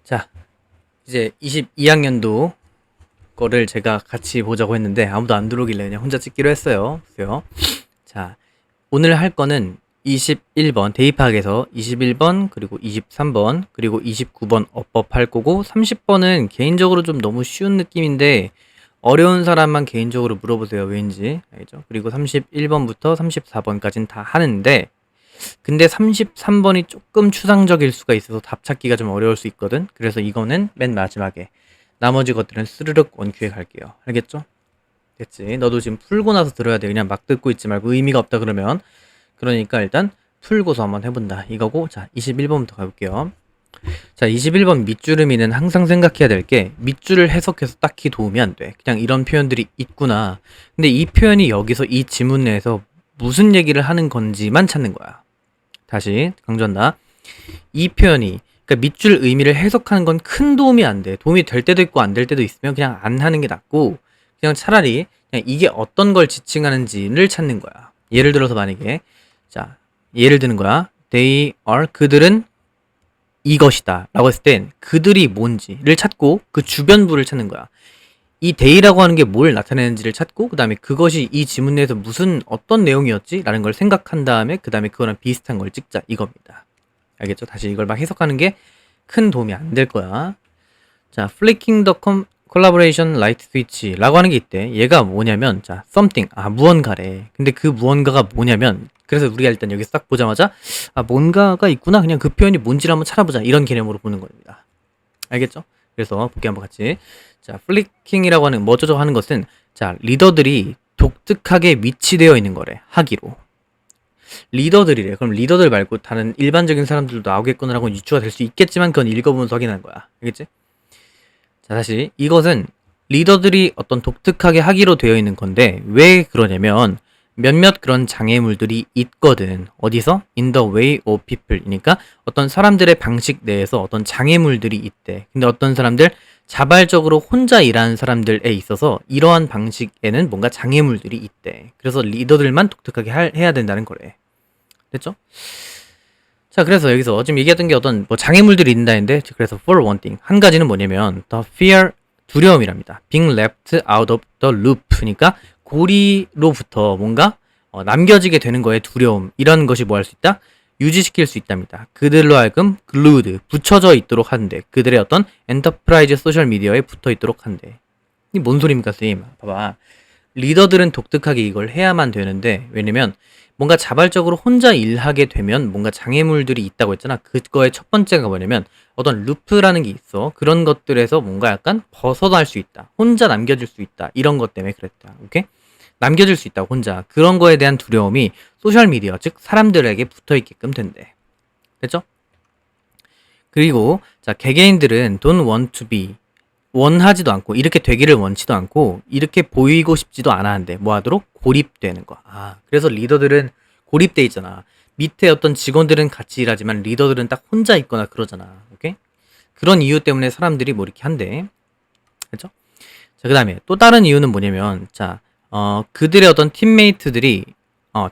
자, 이제 22학년도 거를 제가 같이 보자고 했는데 아무도 안 들어오길래 그냥 혼자 찍기로 했어요. 그래서 자, 오늘 할 거는 21번 대입학에서 21번 그리고 23번 그리고 29번 어법 할 거고 30번은 개인적으로 좀 너무 쉬운 느낌인데 어려운 사람만 개인적으로 물어보세요. 왜인지 알겠죠? 그리고 31번부터 34번까지는 다 하는데 근데 33번이 조금 추상적일 수가 있어서 답 찾기가 좀 어려울 수 있거든. 그래서 이거는 맨 마지막에 나머지 것들은 스르륵 원큐에 갈게요. 알겠죠? 됐지? 너도 지금 풀고 나서 들어야 돼. 그냥 막 듣고 있지 말고 의미가 없다 그러면. 그러니까 일단 풀고서 한번 해본다 이거고. 자, 21번부터 가볼게요. 자, 21번 밑주름이는 항상 생각해야 될 게 밑줄을 해석해서 딱히 도움이 안 돼. 그냥 이런 표현들이 있구나. 근데 이 표현이 여기서 이 지문 내에서 무슨 얘기를 하는 건지만 찾는 거야. 다시 강조한다. 이 표현이 그러니까 밑줄 의미를 해석하는 건 큰 도움이 안 돼. 도움이 될 때도 있고 안 될 때도 있으면 그냥 안 하는 게 낫고 그냥 차라리 그냥 이게 어떤 걸 지칭하는지를 찾는 거야. 예를 들어서 만약에 자 예를 드는 거야. They are 그들은 이것이다 라고 했을 땐 그들이 뭔지를 찾고 그 주변부를 찾는 거야. 이 they라고 하는 게 뭘 나타내는지를 찾고 그 다음에 그것이 이 지문 내에서 무슨 어떤 내용이었지? 라는 걸 생각한 다음에 그 다음에 그거랑 비슷한 걸 찍자 이겁니다. 알겠죠? 다시 이걸 막 해석하는 게 큰 도움이 안 될 거야. 자, flicking the collaboration light switch 라고 하는 게 있대. 얘가 뭐냐면 자, something 무언가래. 근데 그 무언가가 뭐냐면 그래서 우리가 일단 여기 싹 보자마자 뭔가가 있구나. 그냥 그 표현이 뭔지를 한번 찾아보자. 이런 개념으로 보는 겁니다. 알겠죠? 그래서 볼게 한번 같이. 자, 플리킹이라고 하는 뭐죠 하는 것은 자, 리더들이 독특하게 위치되어 있는 거래. 하기로. 리더들이래. 그럼 리더들 말고 다른 일반적인 사람들도 나오겠구나라고 유추가 될 수 있겠지만 그건 읽어보면서 확인하는 거야. 알겠지? 자, 다시 이것은 리더들이 어떤 독특하게 하기로 되어 있는 건데 왜 그러냐면 몇몇 그런 장애물들이 있거든. 어디서? In the way of people 이니까 어떤 사람들의 방식 내에서 어떤 장애물들이 있대. 근데 어떤 사람들 자발적으로 혼자 일하는 사람들에 있어서 이러한 방식에는 뭔가 장애물들이 있대. 그래서 리더들만 독특하게 해야 된다는 거래. 됐죠? 자, 그래서 여기서 지금 얘기했던 게 어떤 뭐 장애물들이 있는다는데 그래서 for one thing 한 가지는 뭐냐면 the fear 두려움이랍니다. being left out of the loop 그러니까 고리로부터 뭔가 남겨지게 되는 거에 두려움 이런 것이 뭐 할 수 있다? 유지시킬 수 있답니다. 그들로 하여금 glued 붙여져 있도록 한대. 그들의 어떤 엔터프라이즈 소셜 미디어에 붙어 있도록 한대. 이게 뭔 소리입니까, 쌤? 봐봐. 리더들은 독특하게 이걸 해야만 되는데 왜냐면 뭔가 자발적으로 혼자 일하게 되면 뭔가 장애물들이 있다고 했잖아. 그거의 첫 번째가 뭐냐면 어떤 루프라는 게 있어. 그런 것들에서 뭔가 약간 벗어날 수 있다. 혼자 남겨질 수 있다. 이런 것 때문에 그랬다. 오케이? 남겨질 수 있다. 혼자. 그런 거에 대한 두려움이 소셜미디어, 즉 사람들에게 붙어있게끔 된대. 됐죠? 그리고 자 개개인들은 don't want to be 원하지도 않고 이렇게 되기를 원치도 않고 이렇게 보이고 싶지도 않아 한대. 뭐 하도록? 고립되는 거. 그래서 리더들은 고립돼 있잖아. 밑에 어떤 직원들은 같이 일하지만 리더들은 딱 혼자 있거나 그러잖아. 오케이? 그런 이유 때문에 사람들이 뭐 이렇게 한대. 그렇죠? 자, 그다음에 또 다른 이유는 뭐냐면 자, 그들의 어떤 팀메이트들이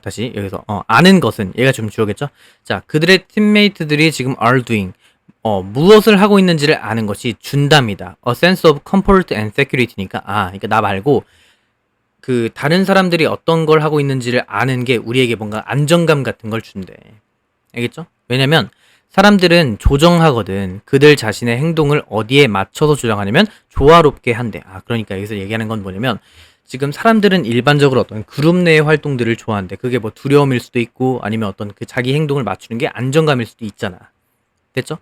다시 여기서 아는 것은 얘가 좀 주어겠죠? 자, 그들의 팀메이트들이 지금 are doing 무엇을 하고 있는지를 아는 것이 준답니다. A sense of comfort and security니까 그러니까 나 말고 그 다른 사람들이 어떤 걸 하고 있는지를 아는 게 우리에게 뭔가 안정감 같은 걸 준대. 알겠죠? 왜냐면 사람들은 조정하거든. 그들 자신의 행동을 어디에 맞춰서 조정하냐면 조화롭게 한대. 그러니까 여기서 얘기하는 건 뭐냐면 지금 사람들은 일반적으로 어떤 그룹 내의 활동들을 좋아한대. 그게 뭐 두려움일 수도 있고 아니면 어떤 그 자기 행동을 맞추는 게 안정감일 수도 있잖아. 됐죠?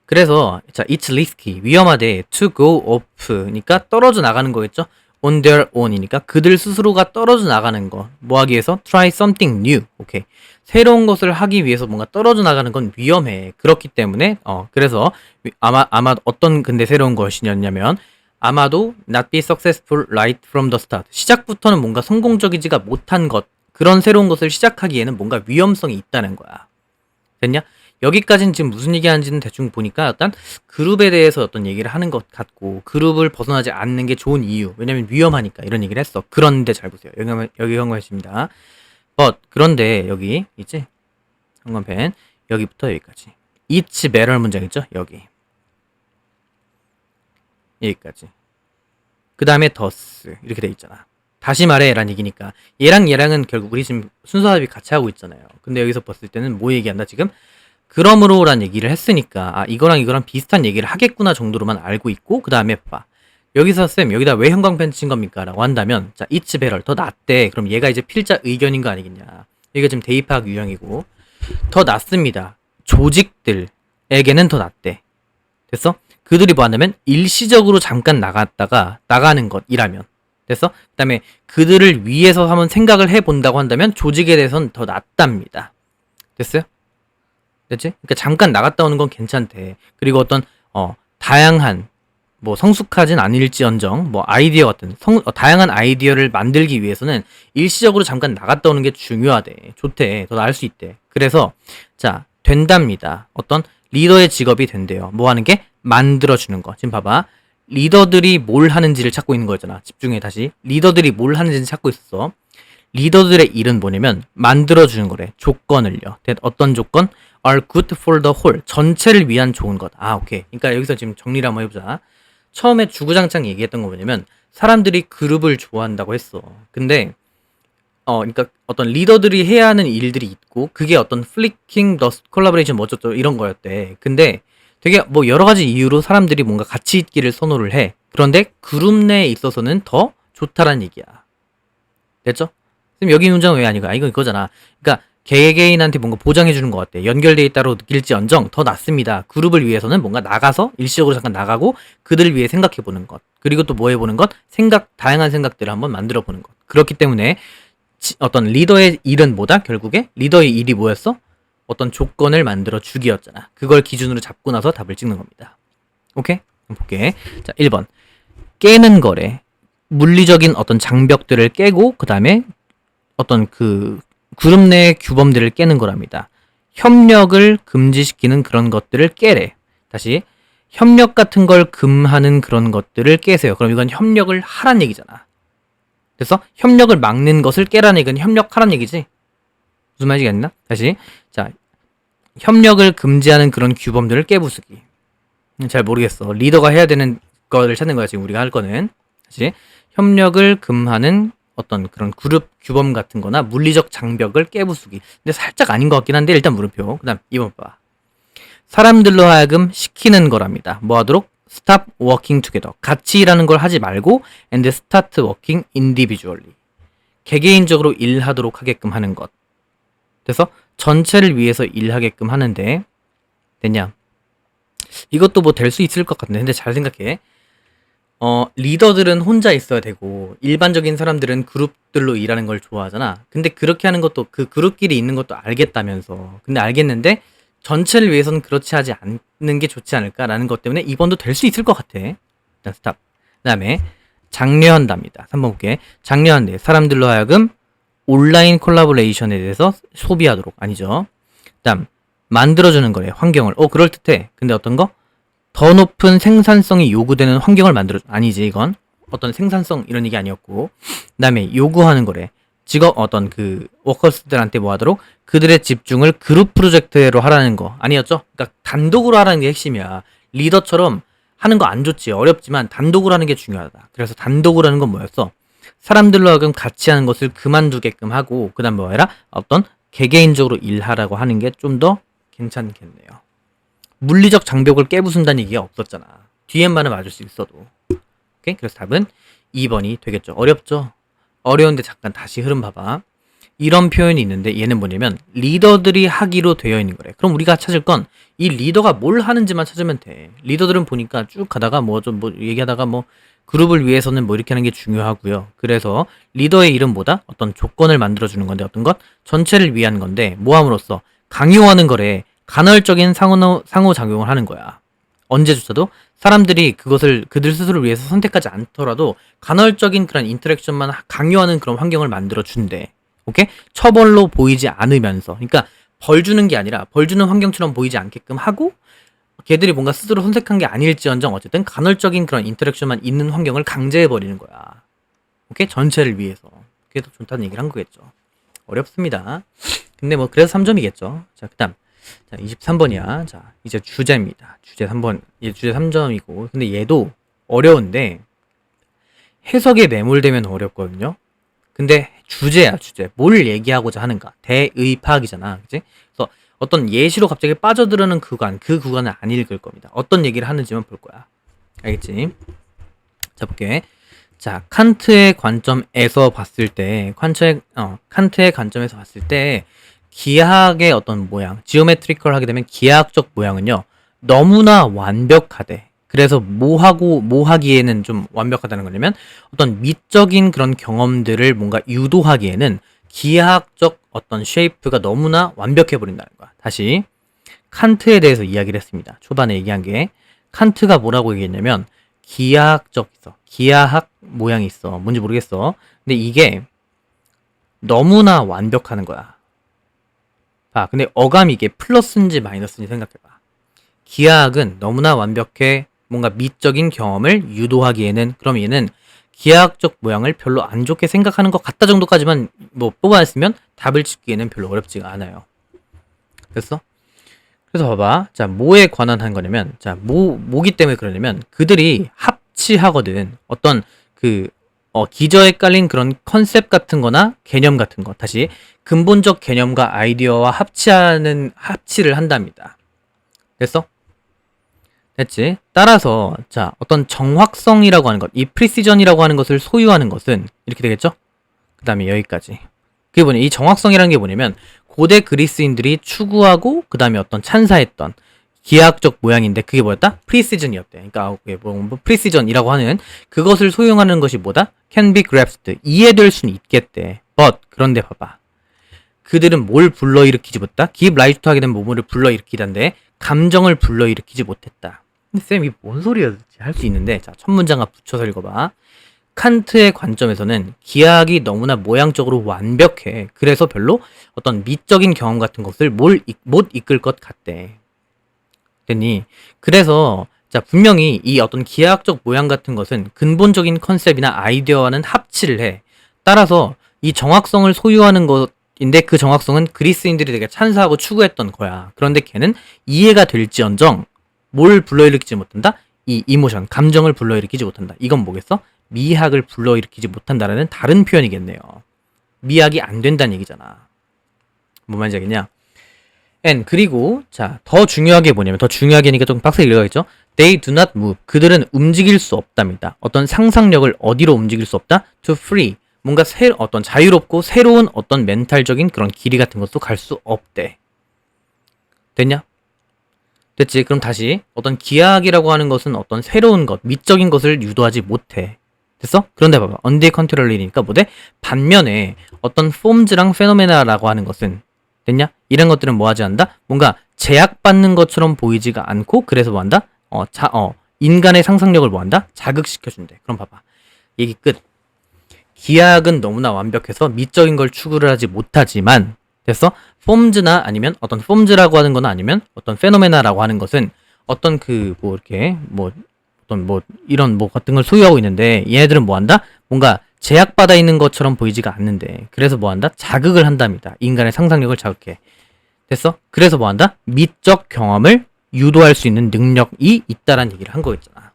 그래서 자, it's risky 위험하대 to go off니까 떨어져 나가는 거겠죠? on their own이니까 그들 스스로가 떨어져 나가는 거. 뭐 하기 위해서? try something new. 오케이. 새로운 것을 하기 위해서 뭔가 떨어져 나가는 건 위험해. 그렇기 때문에 그래서 아마 어떤 근데 새로운 것이냐면 아마도 not be successful right from the start. 시작부터는 뭔가 성공적이지가 못한 것. 그런 새로운 것을 시작하기에는 뭔가 위험성이 있다는 거야. 됐냐? 여기까지는 지금 무슨 얘기하는지는 대충 보니까 어떤 그룹에 대해서 어떤 얘기를 하는 것 같고 그룹을 벗어나지 않는 게 좋은 이유 왜냐면 위험하니까 이런 얘기를 했어. 그런데 잘 보세요. 여기 현관했습니다. but 그런데 여기 있지? 현관펜 여기부터 여기까지 it's better 문장 있죠? 여기 여기까지. 그 다음에 더스 이렇게 돼 있잖아. 다시 말해 라는 얘기니까 얘랑 얘랑은 결국 우리 지금 순서합이 같이 하고 있잖아요. 근데 여기서 봤을 때는 뭐 얘기한다 지금? 그러므로 라는 얘기를 했으니까 아 이거랑 비슷한 얘기를 하겠구나 정도로만 알고 있고 그 다음에 봐. 여기서 쌤 여기다 왜 형광펜 친 겁니까? 라고 한다면 자 it's better 더 낫대. 그럼 얘가 이제 필자 의견인 거 아니겠냐. 여기가 지금 대입학 유형이고 더 낫습니다. 조직들에게는 더 낫대. 됐어? 그들이 뭐 한다면 일시적으로 잠깐 나갔다가 나가는 것이라면 됐어? 그 다음에 그들을 위해서 한번 생각을 해본다고 한다면 조직에 대해서는 더 낫답니다. 됐어요? 됐지? 그러니까 잠깐 나갔다 오는 건 괜찮대. 그리고 어떤 다양한 뭐 성숙하진 않을지언정 뭐 아이디어 같은 다양한 아이디어를 만들기 위해서는 일시적으로 잠깐 나갔다 오는 게 중요하대. 좋대. 더 나을 수 있대. 그래서 자 된답니다. 어떤 리더의 직업이 된대요. 뭐 하는 게? 만들어주는 거. 지금 봐봐. 리더들이 뭘 하는지를 찾고 있는 거잖아. 집중해 다시. 리더들이 뭘 하는지를 찾고 있어. 리더들의 일은 뭐냐면 만들어주는 거래. 조건을요. 어떤 조건? are good for the whole. 전체를 위한 좋은 것. 아 오케이. 그러니까 여기서 지금 정리를 한번 해보자. 처음에 주구장창 얘기했던 거 뭐냐면 사람들이 그룹을 좋아한다고 했어. 근데 그러니까 어떤 리더들이 해야 하는 일들이 있고 그게 어떤 플리킹, 더 콜라보레이션 뭐 어쩌고 이런 거였대. 근데 되게 뭐 여러 가지 이유로 사람들이 뭔가 같이 있기를 선호를 해. 그런데 그룹 내에 있어서는 더 좋다라는 얘기야. 됐죠? 그럼 여기 문제는 왜 아니고 이거 이거잖아. 그러니까 개개인한테 뭔가 보장해 주는 것 같아. 연결돼 있다고 느낄지언정 더 낫습니다. 그룹을 위해서는 뭔가 나가서 일시적으로 잠깐 나가고 그들을 위해 생각해 보는 것. 그리고 또 뭐 해보는 것? 다양한 생각들을 한번 만들어 보는 것. 그렇기 때문에 어떤 리더의 일은 뭐다? 결국에 리더의 일이 뭐였어? 어떤 조건을 만들어 주기였잖아. 그걸 기준으로 잡고 나서 답을 찍는 겁니다. 오케이? 그럼 볼게. 자, 1번. 깨는 거래. 물리적인 어떤 장벽들을 깨고 그 다음에 어떤 그 그룹 내 규범들을 깨는 거랍니다. 협력을 금지시키는 그런 것들을 깨래. 다시 협력 같은 걸 금하는 그런 것들을 깨세요. 그럼 이건 협력을 하란 얘기잖아. 그래서 협력을 막는 것을 깨라는 얘기는 협력하란 얘기지. 무슨 말인지 알겠나? 다시 자 협력을 금지하는 그런 규범들을 깨부수기. 잘 모르겠어. 리더가 해야 되는 거를 찾는 거야 지금 우리가 할 거는. 다시 협력을 금하는 어떤 그런 그룹 규범 같은 거나 물리적 장벽을 깨부수기. 근데 살짝 아닌 것 같긴 한데 일단 물음표. 그 다음 2번 봐. 사람들로 하여금 시키는 거랍니다. 뭐 하도록? Stop working together. 같이 일하는 걸 하지 말고 and start working individually. 개개인적으로 일하도록 하게끔 하는 것. 그래서 전체를 위해서 일하게끔 하는데 됐냐? 이것도 뭐 될 수 있을 것 같은데 근데 잘 생각해. 리더들은 혼자 있어야 되고 일반적인 사람들은 그룹들로 일하는 걸 좋아하잖아. 근데 그렇게 하는 것도 그 그룹끼리 있는 것도 알겠다면서. 근데 알겠는데 전체를 위해서는 그렇지 하지 않는 게 좋지 않을까라는 것 때문에 2번도 될 수 있을 것 같아. 일단 스탑. 그 다음에 장려한답니다. 3번 볼게. 장려한대. 사람들로 하여금 온라인 콜라보레이션에 대해서 소비하도록. 아니죠. 그 다음 만들어주는 거래. 환경을. 그럴듯해. 근데 어떤 거? 더 높은 생산성이 요구되는 환경을 만들어줘. 아니지 이건. 어떤 생산성 이런 얘기 아니었고. 그 다음에 요구하는 거래. 직업 어떤 그 워커스들한테 뭐 하도록 그들의 집중을 그룹 프로젝트로 하라는 거 아니었죠? 그러니까 단독으로 하라는 게 핵심이야. 리더처럼 하는 거 안 좋지. 어렵지만 단독으로 하는 게 중요하다. 그래서 단독으로 하는 건 뭐였어? 사람들로 하여금 같이 하는 것을 그만두게끔 하고 그다음 뭐 해라? 어떤 개개인적으로 일하라고 하는 게 좀 더 괜찮겠네요. 물리적 장벽을 깨부순다는 얘기가 없었잖아. 뒤에만은 맞을 수 있어도. 오케이? 그래서 답은 2번이 되겠죠. 어렵죠? 어려운데 잠깐 다시 흐름 봐봐. 이런 표현이 있는데 얘는 뭐냐면 리더들이 하기로 되어 있는 거래. 그럼 우리가 찾을 건 이 리더가 뭘 하는지만 찾으면 돼. 리더들은 보니까 쭉 가다가 뭐 얘기하다가 뭐 그룹을 위해서는 뭐 이렇게 하는 게 중요하고요. 그래서 리더의 일은 뭐다? 어떤 조건을 만들어주는 건데 어떤 것? 전체를 위한 건데 뭐 함으로써? 강요하는 거래. 간헐적인 상호작용을 하는 거야. 언제조차도 사람들이 그것을 그들 스스로를 위해서 선택하지 않더라도 간헐적인 그런 인터랙션만 강요하는 그런 환경을 만들어 준대. 오케이? 처벌로 보이지 않으면서. 그러니까 벌 주는 게 아니라 벌 주는 환경처럼 보이지 않게끔 하고 걔들이 뭔가 스스로 선택한 게 아닐지언정 어쨌든 간헐적인 그런 인터랙션만 있는 환경을 강제해 버리는 거야. 오케이? 전체를 위해서. 그게 더 좋다는 얘기를 한 거겠죠. 어렵습니다. 근데 뭐 그래서 3점이겠죠. 자, 그다음. 자, 23번이야. 자, 이제 주제입니다. 주제 3번. 얘 주제 3점이고. 근데 얘도 어려운데 해석에 매몰되면 어렵거든요. 근데 주제야, 주제. 뭘 얘기하고자 하는가. 대의파악이잖아. 그치? 그래서 어떤 예시로 갑자기 빠져들어는 구간, 그 구간을 안 읽을 겁니다. 어떤 얘기를 하는지만 볼 거야. 알겠지? 자, 볼게. 자, 칸트의 관점에서 봤을 때, 칸트의 관점에서 봤을 때, 기하학의 어떤 모양, 지오메트리컬 하게 되면 기하학적 모양은요, 너무나 완벽하대. 그래서 뭐 하기에는 좀 완벽하다는 거냐면, 어떤 미적인 그런 경험들을 뭔가 유도하기에는 기하학적 어떤 쉐이프가 너무나 완벽해 버린다는 거야. 다시, 칸트에 대해서 이야기를 했습니다. 초반에 얘기한 게, 칸트가 뭐라고 얘기했냐면, 기하학 모양이 있어. 뭔지 모르겠어. 근데 이게 너무나 완벽하는 거야. 봐, 근데 어감이 이게 플러스인지 마이너스인지 생각해봐. 기하학은 너무나 완벽해. 뭔가 미적인 경험을 유도하기에는, 그럼 얘는 기하학적 모양을 별로 안 좋게 생각하는 것 같다 정도까지만 뭐 뽑아냈으면 답을 짓기에는 별로 어렵지가 않아요. 됐어? 그래서 봐봐. 자, 뭐에 관한 한 거냐면, 자, 뭐기 때문에 그러냐면, 그들이 합치하거든. 어떤 기저에 깔린 그런 컨셉 같은 거나 개념 같은 거. 다시, 근본적 개념과 아이디어와 합치를 한답니다. 됐어? 됐지? 따라서, 자, 어떤 정확성이라고 하는 것, 이 프리시전이라고 하는 것을 소유하는 것은, 이렇게 되겠죠? 그 다음에 여기까지. 그게 뭐냐, 이 정확성이라는 게 뭐냐면, 고대 그리스인들이 추구하고, 그 다음에 어떤 찬사했던 기하학적 모양인데, 그게 뭐였다? 프리시전이었대. 그러니까, 프리시전이라고 하는, 그것을 소유하는 것이 뭐다? can be grasped. 이해될 수는 있겠대. but, 그런데 봐봐. 그들은 뭘 불러일으키지 못했다? give rise to 하게 된 뭐뭐를 불러일으키던데, 감정을 불러일으키지 못했다. 근데 쌤, 이게 뭔 소리였지? 할 수 있는데, 자, 첫 문장과 붙여서 읽어봐. 칸트의 관점에서는 기하학이 너무나 모양적으로 완벽해. 그래서 별로 어떤 미적인 경험 같은 것을 못 이끌 것 같대. 됐니? 그래서, 자, 분명히 이 어떤 기하학적 모양 같은 것은 근본적인 컨셉이나 아이디어와는 합치를 해. 따라서 이 정확성을 소유하는 것인데 그 정확성은 그리스인들이 되게 찬사하고 추구했던 거야. 그런데 걔는 이해가 될지언정 뭘 불러일으키지 못한다? 이 이모션, 감정을 불러일으키지 못한다. 이건 뭐겠어? 미학을 불러일으키지 못한다라는 다른 표현이겠네요. 미학이 안 된다는 얘기잖아. 뭔 말인지 알겠냐? and 그리고 자, 더 중요하게 뭐냐면, 더 중요하게니까 좀 빡세게 읽어야겠죠? They do not move. 그들은 움직일 수 없답니다. 어떤 상상력을 어디로 움직일 수 없다? To free. 뭔가 어떤 자유롭고 새로운 어떤 멘탈적인 그런 길이 같은 것도 갈 수 없대. 됐냐? 됐지? 그럼 다시, 어떤 기하학이라고 하는 것은 어떤 새로운 것, 미적인 것을 유도하지 못해. 됐어? 그런데 봐봐. undecontrol이니까 뭐돼? 반면에 어떤 forms랑 phenomena라고 하는 것은, 됐냐? 이런 것들은 뭐 하지 않는다? 뭔가 제약받는 것처럼 보이지가 않고, 그래서 뭐 한다? 인간의 상상력을 뭐 한다? 자극시켜준대. 그럼 봐봐. 얘기 끝. 기하학은 너무나 완벽해서 미적인 걸 추구를 하지 못하지만, 됐어? 폼즈나 아니면 어떤 폼즈라고 하는 거나 아니면 어떤 페노메나라고 하는 것은 어떤 이런 같은 걸 소유하고 있는데, 얘네들은 뭐 한다? 뭔가 제약받아 있는 것처럼 보이지가 않는데, 그래서 뭐 한다? 자극을 한답니다. 인간의 상상력을 자극해. 됐어? 그래서 뭐 한다? 미적 경험을 유도할 수 있는 능력이 있다라는 얘기를 한 거였잖아.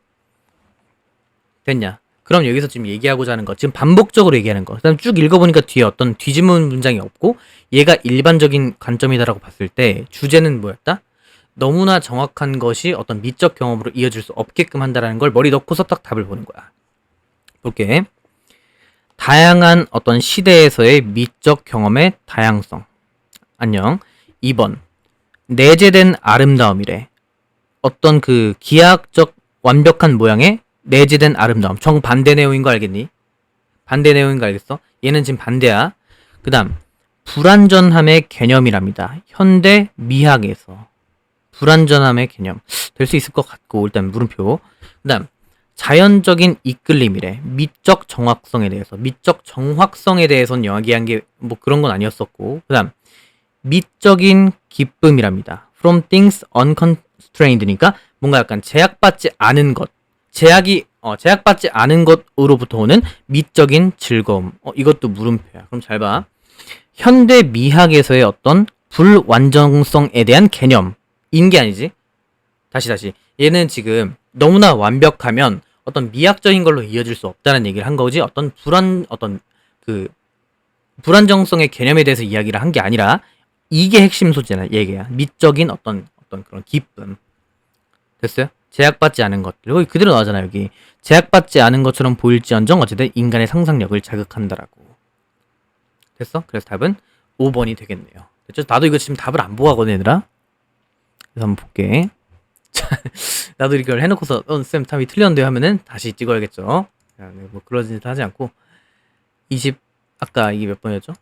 됐냐? 그럼 여기서 지금 얘기하고자 하는 거, 지금 반복적으로 얘기하는 거, 그 다음 쭉 읽어보니까 뒤에 어떤 뒤집은 문장이 없고, 얘가 일반적인 관점이다라고 봤을 때, 주제는 뭐였다? 너무나 정확한 것이 어떤 미적 경험으로 이어질 수 없게끔 한다라는 걸 머리 넣고서 딱 답을 보는 거야. 볼게. 다양한 어떤 시대에서의 미적 경험의 다양성. 안녕. 2번. 내재된 아름다움이래. 어떤 기하학적 완벽한 모양의 내재된 아름다움. 정반대 내용인 거 알겠니? 반대 내용인 거 알겠어? 얘는 지금 반대야. 그 다음, 불완전함의 개념이랍니다. 현대 미학에서. 불완전함의 개념. 될 수 있을 것 같고, 일단 물음표. 그 다음, 자연적인 이끌림이래. 미적 정확성에 대해서. 미적 정확성에 대해서는 이야기한 게 뭐 그런 건 아니었었고. 그 다음, 미적인 기쁨이랍니다. From things unconstrained니까 뭔가 약간 제약받지 않은 것. 제약받지 않은 것으로부터 오는 미적인 즐거움. 이것도 물음표야. 그럼 잘 봐. 현대 미학에서의 어떤 불완전성에 대한 개념인 게 아니지. 다시. 얘는 지금 너무나 완벽하면 어떤 미학적인 걸로 이어질 수 없다는 얘기를 한 거지 어떤 불안정성의 개념에 대해서 이야기를 한 게 아니라 이게 핵심 소재나 얘기야. 미적인 어떤 그런 기쁨. 됐어요? 제약받지 않은 것들. 여기 그대로 나오잖아, 여기. 제약받지 않은 것처럼 보일지언정 어쨌든 인간의 상상력을 자극한다라고. 됐어? 그래서 답은 5번이 되겠네요. 됐죠? 나도 이거 지금 답을 안 보고 하거든, 얘들아. 그래서 한번 볼게. 나도 이걸 해놓고서 쌤 답이 틀렸는데 하면은 다시 찍어야겠죠. 뭐 그러진 짓 하지 않고 아까 이게 몇 번이었죠?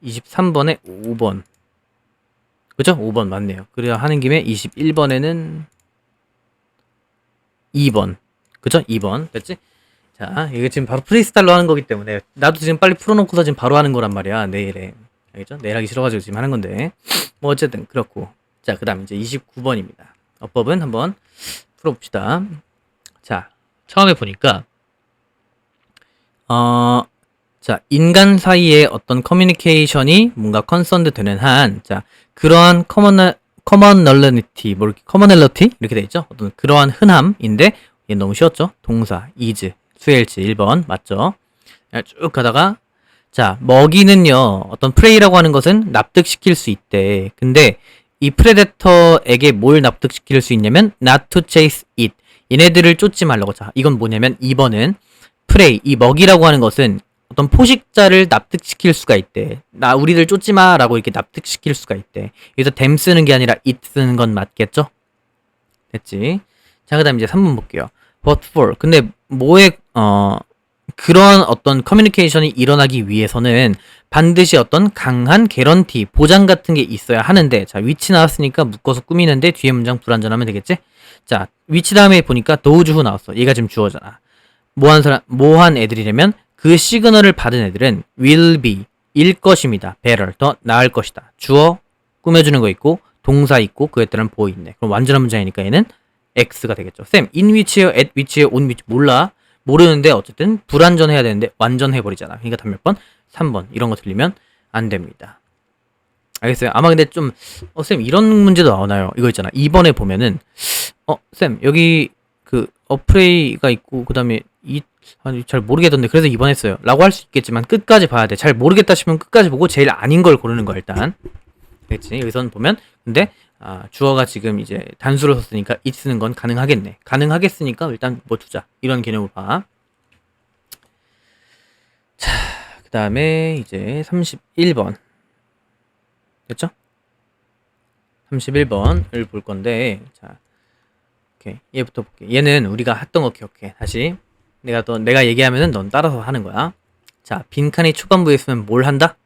23번에 5번. 그죠? 5번 맞네요. 그래야 하는 김에 21번에는 2번. 그죠? 2번. 됐지? 자, 이게 지금 바로 프리스타일로 하는 거기 때문에 나도 지금 빨리 풀어놓고서 지금 바로 하는 거란 말이야. 내일에. 알겠죠? 내일 하기 싫어가지고 지금 하는 건데. 뭐 어쨌든 그렇고. 자, 그 다음 이제 29번입니다. 어법은 한번 풀어봅시다. 자, 처음에 보니까 자, 인간 사이의 어떤 커뮤니케이션이 뭔가 컨선드 되는 한, 자, 그러한 커머널리티, 커머널리티? 이렇게 돼 있죠? 어떤 그러한 흔함인데, 얘 너무 쉬웠죠? 동사, is, 수일치 1번, 맞죠? 쭉 가다가, 자, 먹이는요, 어떤 프레이라고 하는 것은 납득시킬 수 있대. 근데, 이 프레데터에게 뭘 납득시킬 수 있냐면, not to chase it. 얘네들을 쫓지 말라고. 자, 이건 뭐냐면, 2번은, 프레이, 이 먹이라고 하는 것은 어떤 포식자를 납득시킬 수가 있대. 우리를 쫓지 마라고 이렇게 납득시킬 수가 있대. 여기서 them 쓰는 게 아니라 it 쓰는 건 맞겠죠? 됐지? 자, 그 다음 이제 3번 볼게요. but for. 근데 그런 어떤 커뮤니케이션이 일어나기 위해서는 반드시 어떤 강한 개런티, 보장 같은 게 있어야 하는데, 자, 위치 나왔으니까 묶어서 꾸미는데 뒤에 문장 불완전하면 되겠지? 자, 위치 다음에 보니까 도우주후 나왔어. 얘가 지금 주어잖아. 뭐한 애들이냐면 그 시그널을 받은 애들은 will be 일 것입니다. better 더 나을 것이다. 주어 꾸며주는 거 있고 동사 있고 그에 따른 보어 있네. 그럼 완전한 문장이니까 얘는 X가 되겠죠. 쌤, in which에요, at which에요, on which 몰라. 모르는데 어쨌든 불완전해야 되는데 완전해버리잖아. 그러니까 답 몇 번? 3번. 이런 거 틀리면 안 됩니다. 알겠어요? 아마 근데 좀 쌤 이런 문제도 나오나요? 이거 있잖아. 2번에 보면은 쌤 여기 그 어프레이가 있고 그 다음에 잘 모르겠던데 그래서 2번 했어요 라고 할 수 있겠지만 끝까지 봐야 돼. 잘 모르겠다 싶으면 끝까지 보고 제일 아닌 걸 고르는 거야 일단. 그렇지? 여기서는 보면 근데 주어가 지금 이제 단수로 썼으니까 it 쓰는 건 가능하겠네. 가능하겠으니까 일단 뭐 두자 이런 개념으로 봐. 자, 그 다음에 이제 31번 됐죠? 31번을 볼 건데 자, 오케이. 얘부터 볼게. 얘는 우리가 했던 거 기억해. 다시 내가 얘기하면은 넌 따라서 하는 거야. 자, 빈칸이 초반부에 있으면 뭘 한다?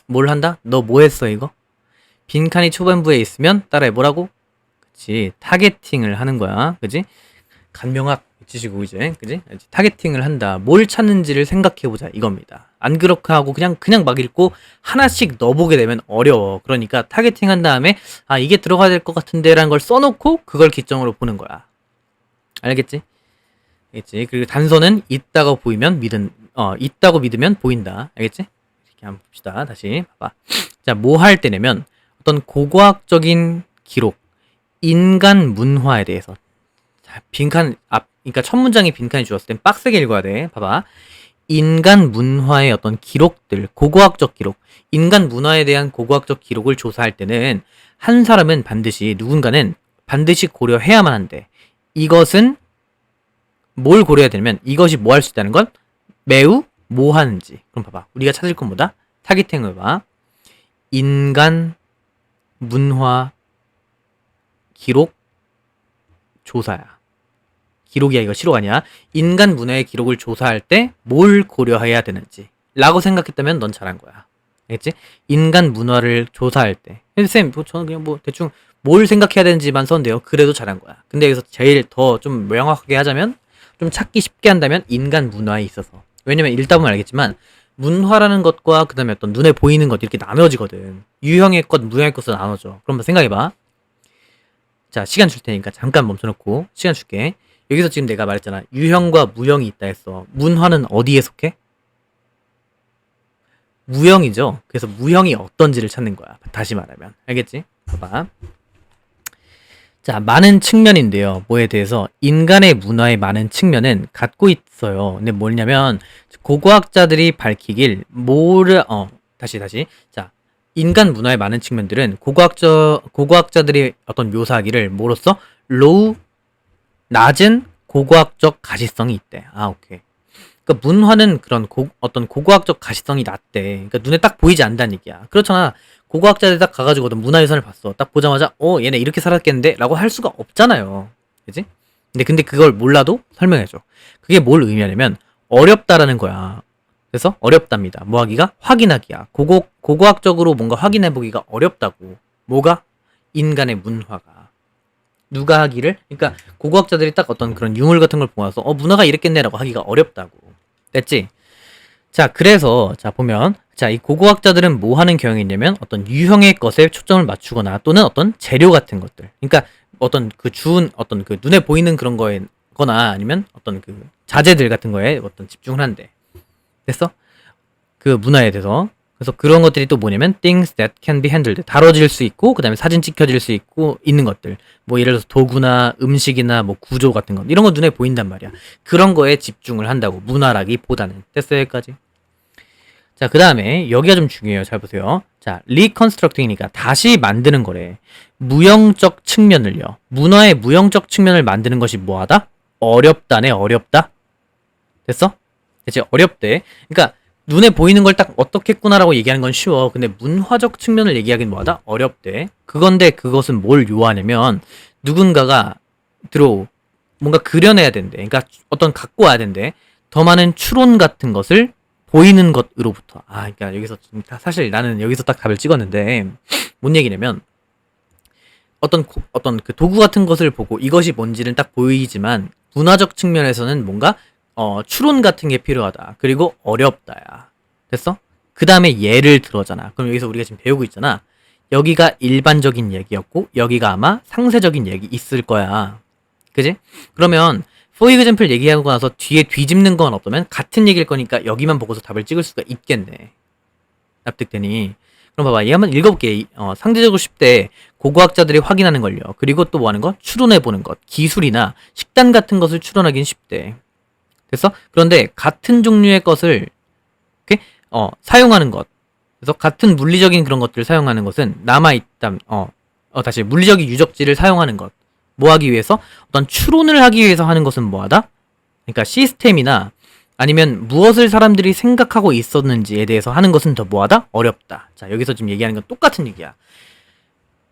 뭘 한다? 너 뭐 했어 이거? 빈칸이 초반부에 있으면 따라해 보라고? 그치, 타겟팅을 하는 거야. 그치? 간명학 지시고 이제 그치? 타겟팅을 한다. 뭘 찾는지를 생각해보자 이겁니다. 안 그렇게 하고 그냥 막 읽고 하나씩 넣어보게 되면 어려워. 그러니까 타겟팅 한 다음에 이게 들어가야 될 것 같은데 라는 걸 써놓고 그걸 기점으로 보는 거야. 알겠지? 알겠지? 그리고 단서는 있다고 믿으면 보인다. 알겠지? 이렇게 한번 봅시다. 다시 봐봐. 자, 뭐 할 때냐면 어떤 고고학적인 기록, 인간 문화에 대해서. 자, 그러니까 첫 문장이 빈칸이 주었을 땐 빡세게 읽어야 돼. 봐봐. 인간 문화의 어떤 기록들, 고고학적 기록, 인간 문화에 대한 고고학적 기록을 조사할 때는 누군가는 반드시 고려해야만 한대. 이것은 뭘 고려해야 되냐면 이것이 뭐 할 수 있다는 건 매우 뭐 하는지. 그럼 봐봐. 우리가 찾을 건 뭐다? 타겟팅을 봐. 인간 문화 기록 조사야. 기록이야 이거 시록 아니야. 인간 문화의 기록을 조사할 때 뭘 고려해야 되는지 라고 생각했다면 넌 잘한 거야. 알겠지? 인간 문화를 조사할 때 쌤, 저는 그냥 대충 뭘 생각해야 되는지만 썼는데요. 그래도 잘한 거야. 근데 여기서 제일 더 좀 명확하게 하자면 좀 찾기 쉽게 한다면 인간 문화에 있어서. 왜냐면 읽다 보면 알겠지만 문화라는 것과 그 다음에 어떤 눈에 보이는 것 이렇게 나눠지거든. 유형의 것, 무형의 것으로 나눠져. 그럼 한번 생각해봐. 자, 시간 줄 테니까 잠깐 멈춰놓고 시간 줄게. 여기서 지금 내가 말했잖아. 유형과 무형이 있다 했어. 문화는 어디에 속해? 무형이죠. 그래서 무형이 어떤지를 찾는 거야. 다시 말하면. 알겠지? 봐봐. 자, 많은 측면인데요. 뭐에 대해서 인간의 문화의 많은 측면은 갖고 있어요. 근데 뭐냐면 고고학자들이 밝히길 다시. 자, 인간 문화의 많은 측면들은 고고학자들이 어떤 묘사하기를 뭐로써 로우 낮은 고고학적 가시성이 있대. 아, 오케이. 그러니까 문화는 그런 어떤 고고학적 가시성이 낮대. 그러니까 눈에 딱 보이지 않는다는 얘기야. 그렇잖아. 고고학자들 딱 가가지고 어떤 문화유산을 봤어. 딱 보자마자 얘네 이렇게 살았겠는데? 라고 할 수가 없잖아요. 그지? 근데 그걸 몰라도 설명해줘. 그게 뭘 의미하냐면 어렵다라는 거야. 그래서 어렵답니다. 뭐 하기가? 확인하기야. 고고학적으로 뭔가 확인해보기가 어렵다고. 뭐가? 인간의 문화가. 누가 하기를? 그러니까 고고학자들이 딱 어떤 그런 유물 같은 걸 보아서 문화가 이랬겠네라고 하기가 어렵다고. 됐지? 자, 그래서 자 보면 자, 이 고고학자들은 뭐 하는 경향이 있냐면 어떤 유형의 것에 초점을 맞추거나 또는 어떤 재료 같은 것들. 그러니까 어떤 그 주운 어떤 그 눈에 보이는 그런 거에거나 아니면 어떤 그 자재들 같은 거에 어떤 집중을 한대. 됐어? 그 문화에 대해서. 그래서 그런 것들이 또 뭐냐면 things that can be handled. 다뤄질 수 있고 그다음에 사진 찍혀질 수 있고 있는 것들. 뭐 예를 들어서 도구나 음식이나 뭐 구조 같은 것. 이런 거 눈에 보인단 말이야. 그런 거에 집중을 한다고. 문화라기보다는. 됐어요, 여기까지. 자, 그다음에 여기가 좀 중요해요. 잘 보세요. 자, reconstructing이니까 다시 만드는 거래. 무형적 측면을요. 문화의 무형적 측면을 만드는 것이 뭐하다? 어렵다네, 어렵다. 됐어? 대체 어렵대. 그러니까 눈에 보이는 걸 딱 어떻겠구나라고 얘기하는 건 쉬워. 근데 문화적 측면을 얘기하긴 뭐하다? 어렵대. 그건데 그것은 뭘 요하냐면 누군가가 들어 뭔가 그려내야 된대. 그러니까 어떤 갖고 와야 된대. 더 많은 추론 같은 것을 보이는 것으로부터. 그러니까 여기서 사실 나는 여기서 딱 답을 찍었는데 뭔 얘기냐면 어떤 그 도구 같은 것을 보고 이것이 뭔지는 딱 보이지만 문화적 측면에서는 뭔가 추론 같은 게 필요하다. 그리고 어렵다야. 됐어? 그 다음에 예를 들어잖아. 그럼 여기서 우리가 지금 배우고 있잖아. 여기가 일반적인 얘기였고 여기가 아마 상세적인 얘기 있을 거야. 그지? 그러면 for example 얘기하고 나서 뒤에 뒤집는 건 없다면 같은 얘기일 거니까 여기만 보고서 답을 찍을 수가 있겠네. 납득되니? 그럼 봐봐. 얘 한번 읽어볼게. 상대적으로 쉽대. 고고학자들이 확인하는 걸요. 그리고 또 뭐 하는 거? 추론해보는 것. 기술이나 식단 같은 것을 추론하기는 쉽대. 됐어? 그런데 같은 종류의 것을 이렇게 사용하는 것. 그래서 같은 물리적인 그런 것들을 사용하는 것은 남아있다. 다시 물리적인 유적지를 사용하는 것. 뭐 하기 위해서? 어떤 추론을 하기 위해서 하는 것은 뭐하다? 그러니까 시스템이나 아니면 무엇을 사람들이 생각하고 있었는지에 대해서 하는 것은 더 뭐하다? 어렵다. 자, 여기서 지금 얘기하는 건 똑같은 얘기야.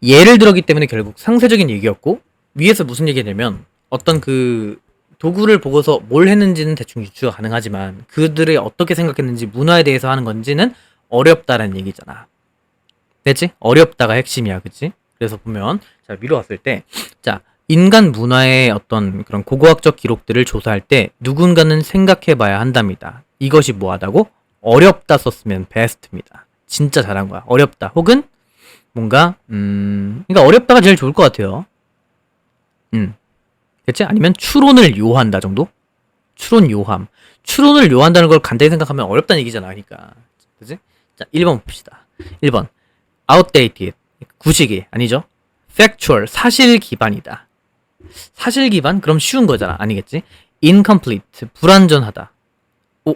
예를 들었기 때문에 결국 상세적인 얘기였고 위에서 무슨 얘기냐면 어떤 그 도구를 보고서 뭘 했는지는 대충 유추가 가능하지만 그들이 어떻게 생각했는지 문화에 대해서 하는 건지는 어렵다라는 얘기잖아. 됐지? 어렵다가 핵심이야, 그치? 그래서 보면 자, 위로 왔을 때 자, 인간 문화의 어떤 그런 고고학적 기록들을 조사할 때 누군가는 생각해 봐야 한답니다. 이것이 뭐하다고? 어렵다 썼으면 베스트입니다. 진짜 잘한 거야. 어렵다. 혹은 뭔가 그러니까 어렵다가 제일 좋을 것 같아요. 그치? 아니면 추론을 요한다 정도? 추론 요함. 추론을 요한다는 걸 간단히 생각하면 어렵다는 얘기잖아. 그러니까. 그치? 자, 1번 봅시다. 1번. outdated. 구시기. 아니죠? factual. 사실 기반이다. 사실 기반? 그럼 쉬운 거잖아. 아니겠지? incomplete. 불완전하다. 오,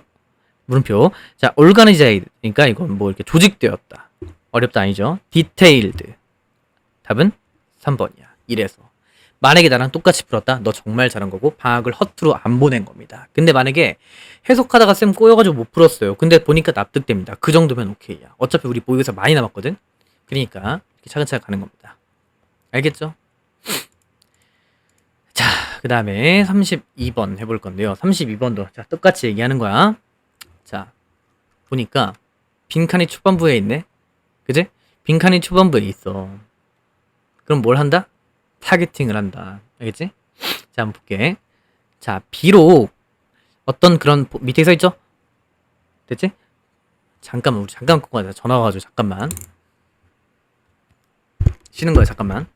물음표. 자, organized. 그러니까 이건 뭐 이렇게 조직되었다. 어렵다 아니죠? detailed. 답은 3번이야. 이래서. 만약에 나랑 똑같이 풀었다? 너 정말 잘한 거고 방학을 허투루 안 보낸 겁니다. 근데 만약에 해석하다가 쌤 꼬여가지고 못 풀었어요. 근데 보니까 납득됩니다. 그 정도면 오케이야. 어차피 우리 모의고사 많이 남았거든? 그러니까 이렇게 차근차근 가는 겁니다. 알겠죠? 자, 그 다음에 32번 해볼 건데요. 32번도 자 똑같이 얘기하는 거야. 자, 보니까 빈칸이 초반부에 있네? 그지? 빈칸이 초반부에 있어. 그럼 뭘 한다? 타겟팅을 한다. 알겠지? 자, 한번 볼게. 자, 비록 어떤 그런 밑에 써 있죠? 됐지? 잠깐만 우리 잠깐 끊고 가자. 전화 와가지고 잠깐만 쉬는 거야 잠깐만.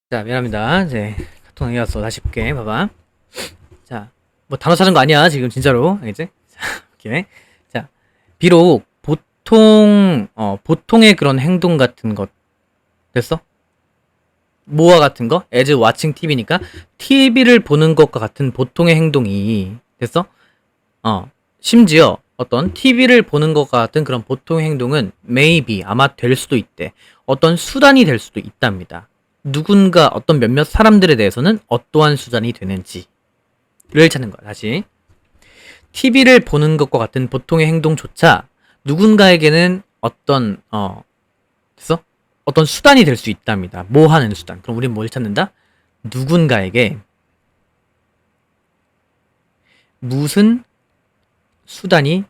자, 미안합니다. 이제 카톡 남겨왔어. 다시 볼게. 봐봐. 자, 뭐 단어 찾은 거 아니야. 지금 진짜로. 알겠지? 자, 오케이. 자, 비록 보통의 그런 행동 같은 것. 됐어? 뭐와 같은 거? as watching TV니까 TV를 보는 것과 같은 보통의 행동이 됐어? 심지어 어떤 TV를 보는 것과 같은 그런 보통의 행동은 maybe 아마 될 수도 있대. 어떤 수단이 될 수도 있답니다. 누군가 어떤 몇몇 사람들에 대해서는 어떠한 수단이 되는지를 찾는 거야. 다시 TV를 보는 것과 같은 보통의 행동조차 누군가에게는 됐어? 어떤 수단이 될 수 있답니다. 뭐 하는 수단? 그럼 우린 뭘 찾는다? 누군가에게 무슨 수단인지를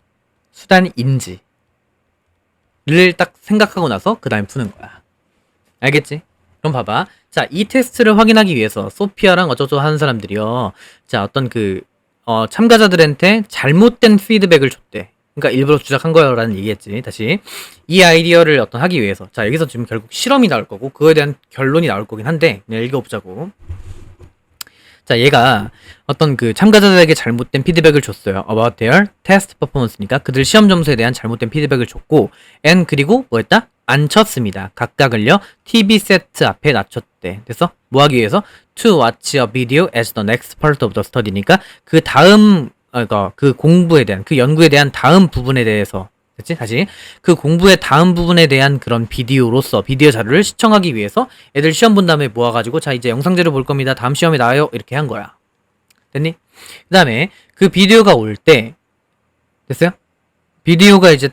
딱 생각하고 나서 그 다음에 푸는 거야. 알겠지? 그럼 봐봐. 자, 이 테스트를 확인하기 위해서 소피아랑 어쩌고 하는 사람들이요. 자, 어떤 참가자들한테 잘못된 피드백을 줬대. 그러니까 일부러 주작한 거라는 얘기겠지. 다시 이 아이디어를 하기 위해서, 자, 여기서 지금 결국 실험이 나올 거고 그거에 대한 결론이 나올 거긴 한데 그냥 읽어보자고. 자, 얘가 참가자들에게 잘못된 피드백을 줬어요. about their test performance니까 그들 시험 점수에 대한 잘못된 피드백을 줬고, and 그리고 뭐 했다? 앉혔습니다. 각각을요 TV 세트 앞에 낮췄대. 됐어? 뭐 하기 위해서? to watch a video as the next part of the study니까 그 다음 그 공부에 대한, 그 연구에 대한 다음 부분에 대해서, 됐지? 다시 그 공부의 다음 부분에 대한 그런 비디오 자료를 시청하기 위해서 애들 시험 본 다음에 모아가지고, 자, 이제 영상제로 볼 겁니다. 다음 시험에 나와요. 이렇게 한 거야. 됐니? 그 다음에 그 비디오가 올 때, 됐어요? 비디오가 이제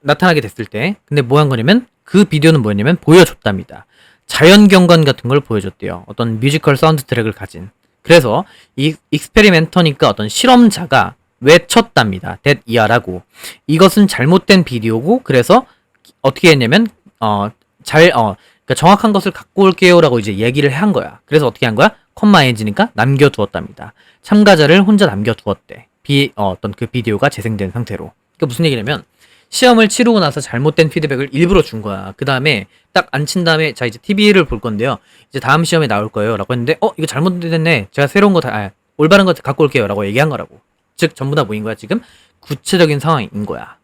나타나게 됐을 때, 근데 뭐 한 거냐면, 그 비디오는 뭐였냐면 보여줬답니다. 자연 경관 같은 걸 보여줬대요. 어떤 뮤지컬 사운드 트랙을 가진. 그래서 이 익스페리멘터니까 어떤 실험자가 외쳤답니다. that 이하라고. 이것은 잘못된 비디오고, 그래서 어떻게 했냐면 그러니까 정확한 것을 갖고 올게요라고 이제 얘기를 한 거야. 그래서 어떻게 한 거야? 컴마 엔지니까 남겨두었답니다. 참가자를 혼자 남겨두었대. 그 비디오가 재생된 상태로. 그러니까 무슨 얘기냐면, 시험을 치르고 나서 잘못된 피드백을 일부러 준 거야. 그 다음에 딱 앉힌 다음에, 자, 이제 TV를 볼 건데요. 이제 다음 시험에 나올 거예요. 라고 했는데, 이거 잘못됐네. 제가 새로운 거 올바른 거 갖고 올게요. 라고 얘기한 거라고. 즉, 전부 다 뭐인 거야, 지금? 구체적인 상황인 거야.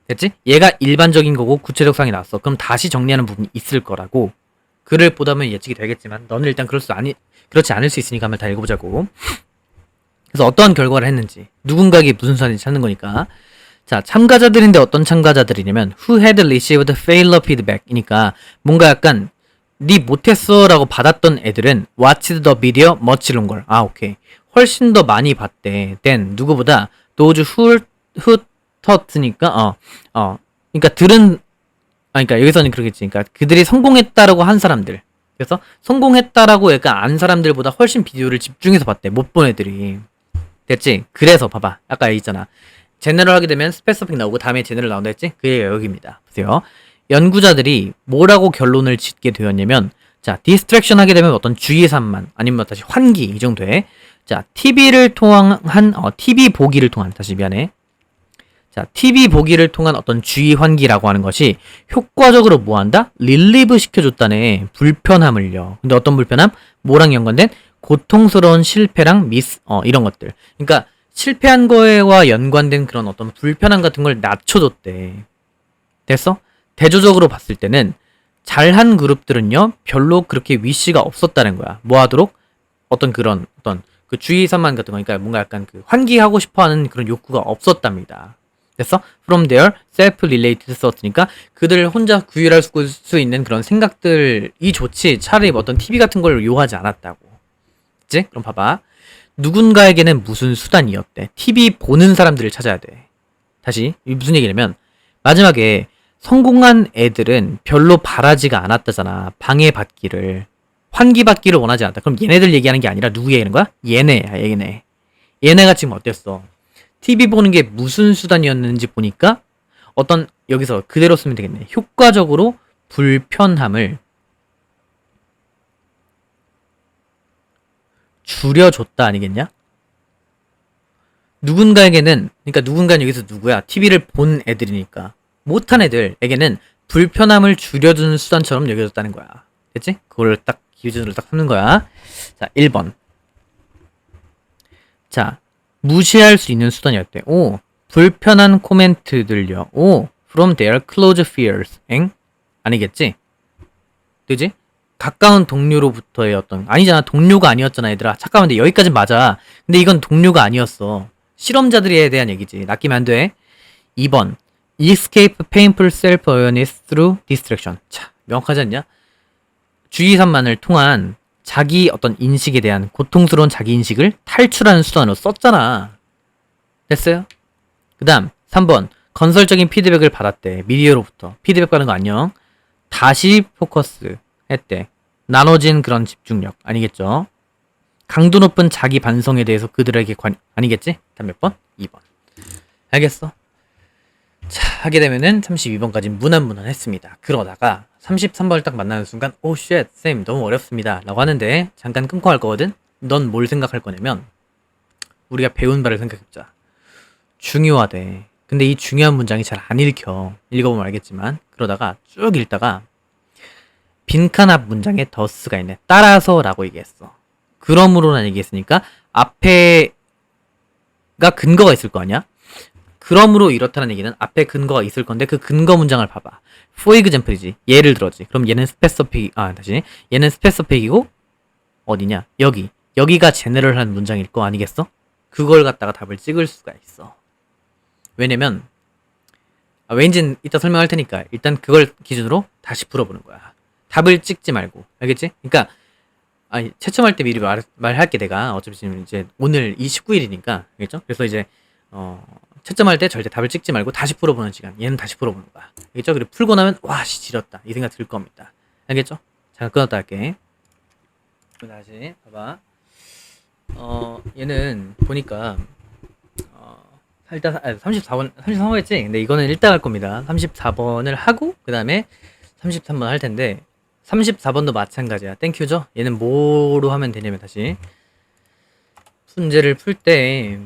됐지? 얘가 일반적인 거고 구체적 상황이 나왔어. 그럼 다시 정리하는 부분이 있을 거라고. 글을 보다 보면 예측이 되겠지만, 너는 일단 그렇지 않을 수 있으니까 한번 다 읽어보자고. 그래서 어떠한 결과를 했는지, 누군가에게 무슨 수단인지 찾는 거니까. 자, 참가자들인데 어떤 참가자들이냐면 who had received failure feedback이니까 뭔가 약간 니 못했어 라고 받았던 애들은 watched the video much longer. 오케이. 훨씬 더 많이 봤대. than 누구보다 those who thought니까 그러니까 그러니까 여기서는 그러겠지. 그러니까 그들이 성공했다라고 한 사람들. 그래서 성공했다라고 약간 안 사람들보다 훨씬 비디오를 집중해서 봤대. 못 본 애들이. 됐지? 그래서 봐봐. 아까 얘기했잖아. 제너럴 하게 되면 스페시픽 나오고 다음에 제너럴 나온다 했지? 그게 여기입니다. 보세요. 연구자들이 뭐라고 결론을 짓게 되었냐면, 자, 디스트랙션 하게 되면 어떤 주의 산만, 아니면 다시 환기, 이 정도에, 자, TV 보기를 통한, 다시 미안해. 자, TV 보기를 통한 어떤 주의 환기라고 하는 것이 효과적으로 뭐 한다? 릴리브 시켜줬다네. 불편함을요. 근데 어떤 불편함? 뭐랑 연관된? 고통스러운 실패랑 이런 것들. 그러니까, 실패한 거에와 연관된 그런 어떤 불편함 같은 걸 낮춰줬대. 됐어? 대조적으로 봤을 때는 잘한 그룹들은요, 별로 그렇게 위시가 없었다는 거야. 뭐 하도록? 그 주의산만 같은 거, 그러니까 뭔가 약간 환기하고 싶어 하는 그런 욕구가 없었답니다. 됐어? From their self-related thought니까 그들 혼자 구현할 수 있는 그런 생각들이 좋지, 차라리 어떤 TV 같은 걸 요하지 않았다고. 그치? 그럼 봐봐. 누군가에게는 무슨 수단이었대. TV 보는 사람들을 찾아야 돼. 다시 무슨 얘기냐면, 마지막에 성공한 애들은 별로 바라지가 않았다잖아. 방해받기를, 환기받기를 원하지 않았다. 그럼 얘네들 얘기하는 게 아니라 누구 얘기하는 거야? 얘네야, 얘네. 얘네가 지금 어땠어? TV 보는 게 무슨 수단이었는지 보니까 여기서 그대로 쓰면 되겠네. 효과적으로 불편함을 줄여줬다 아니겠냐? 누군가에게는, 그러니까 누군가는 여기서 누구야? TV를 본 애들이니까. 못한 애들에게는 불편함을 줄여주는 수단처럼 여겨졌다는 거야. 됐지? 그걸 딱 기준으로 딱 삼는 거야. 자, 1번. 자, 무시할 수 있는 수단이었대. 오, 불편한 코멘트들요. 오, from their close fears. 엥? 아니겠지? 그지? 가까운 동료로부터의 아니잖아. 동료가 아니었잖아, 얘들아. 잠깐만, 여기까진 맞아. 근데 이건 동료가 아니었어. 실험자들에 대한 얘기지. 낚이면 안 돼. 2번. Escape painful self-awareness through distraction. 자, 명확하지 않냐? 주의산만을 통한 자기 인식에 대한 고통스러운 자기 인식을 탈출하는 수단으로 썼잖아. 됐어요? 그 다음 3번. 건설적인 피드백을 받았대. 미디어로부터. 피드백 받은 거 안녕. 다시 포커스 했대. 나눠진 그런 집중력. 아니겠죠? 강도 높은 자기 반성에 대해서 그들에게 아니겠지? 다음 몇 번? 2번. 알겠어? 자, 하게 되면은 32번까지 무난무난했습니다. 그러다가 33번을 딱 만나는 순간 오 쉣, 쌤 너무 어렵습니다 라고 하는데 잠깐 끊고 할 거거든? 넌 뭘 생각할 거냐면 우리가 배운 바를 생각해보자. 중요하대. 근데 이 중요한 문장이 잘 안 읽혀. 읽어보면 알겠지만 그러다가 쭉 읽다가 빈칸 앞 문장에 더스가 있네. 따라서 라고 얘기했어. 그러므로는 얘기했으니까 앞에가 근거가 있을 거 아니야? 그러므로 이렇다는 얘기는 앞에 근거가 있을 건데 그 근거 문장을 봐봐. For example이지. 예를 들어지. 그럼 얘는 얘는 스페시픽이고 어디냐? 여기. 여기가 제너럴한 문장일 거 아니겠어? 그걸 갖다가 답을 찍을 수가 있어. 왜냐면 왠지 이따 설명할 테니까 일단 그걸 기준으로 다시 풀어보는 거야. 답을 찍지 말고. 알겠지? 그러니까 채점할 때 미리 말할게 내가. 어차피 지금 이제 오늘 19일이니까. 알겠죠? 그래서 이제 채점할 때 절대 답을 찍지 말고 다시 풀어보는 시간. 얘는 다시 풀어보는 거야. 알겠죠? 그리고 풀고 나면 와 씨 지렸다 이 생각 들 겁니다. 알겠죠? 잠깐 끊었다 할게. 다시 봐봐. 얘는 보니까 일단 33번 했지? 근데 이거는 일단 할 겁니다. 34번을 하고 그 다음에 33번 할 텐데 34번도 마찬가지야. 땡큐죠? 얘는 뭐로 하면 되냐면 다시 문제를 풀 때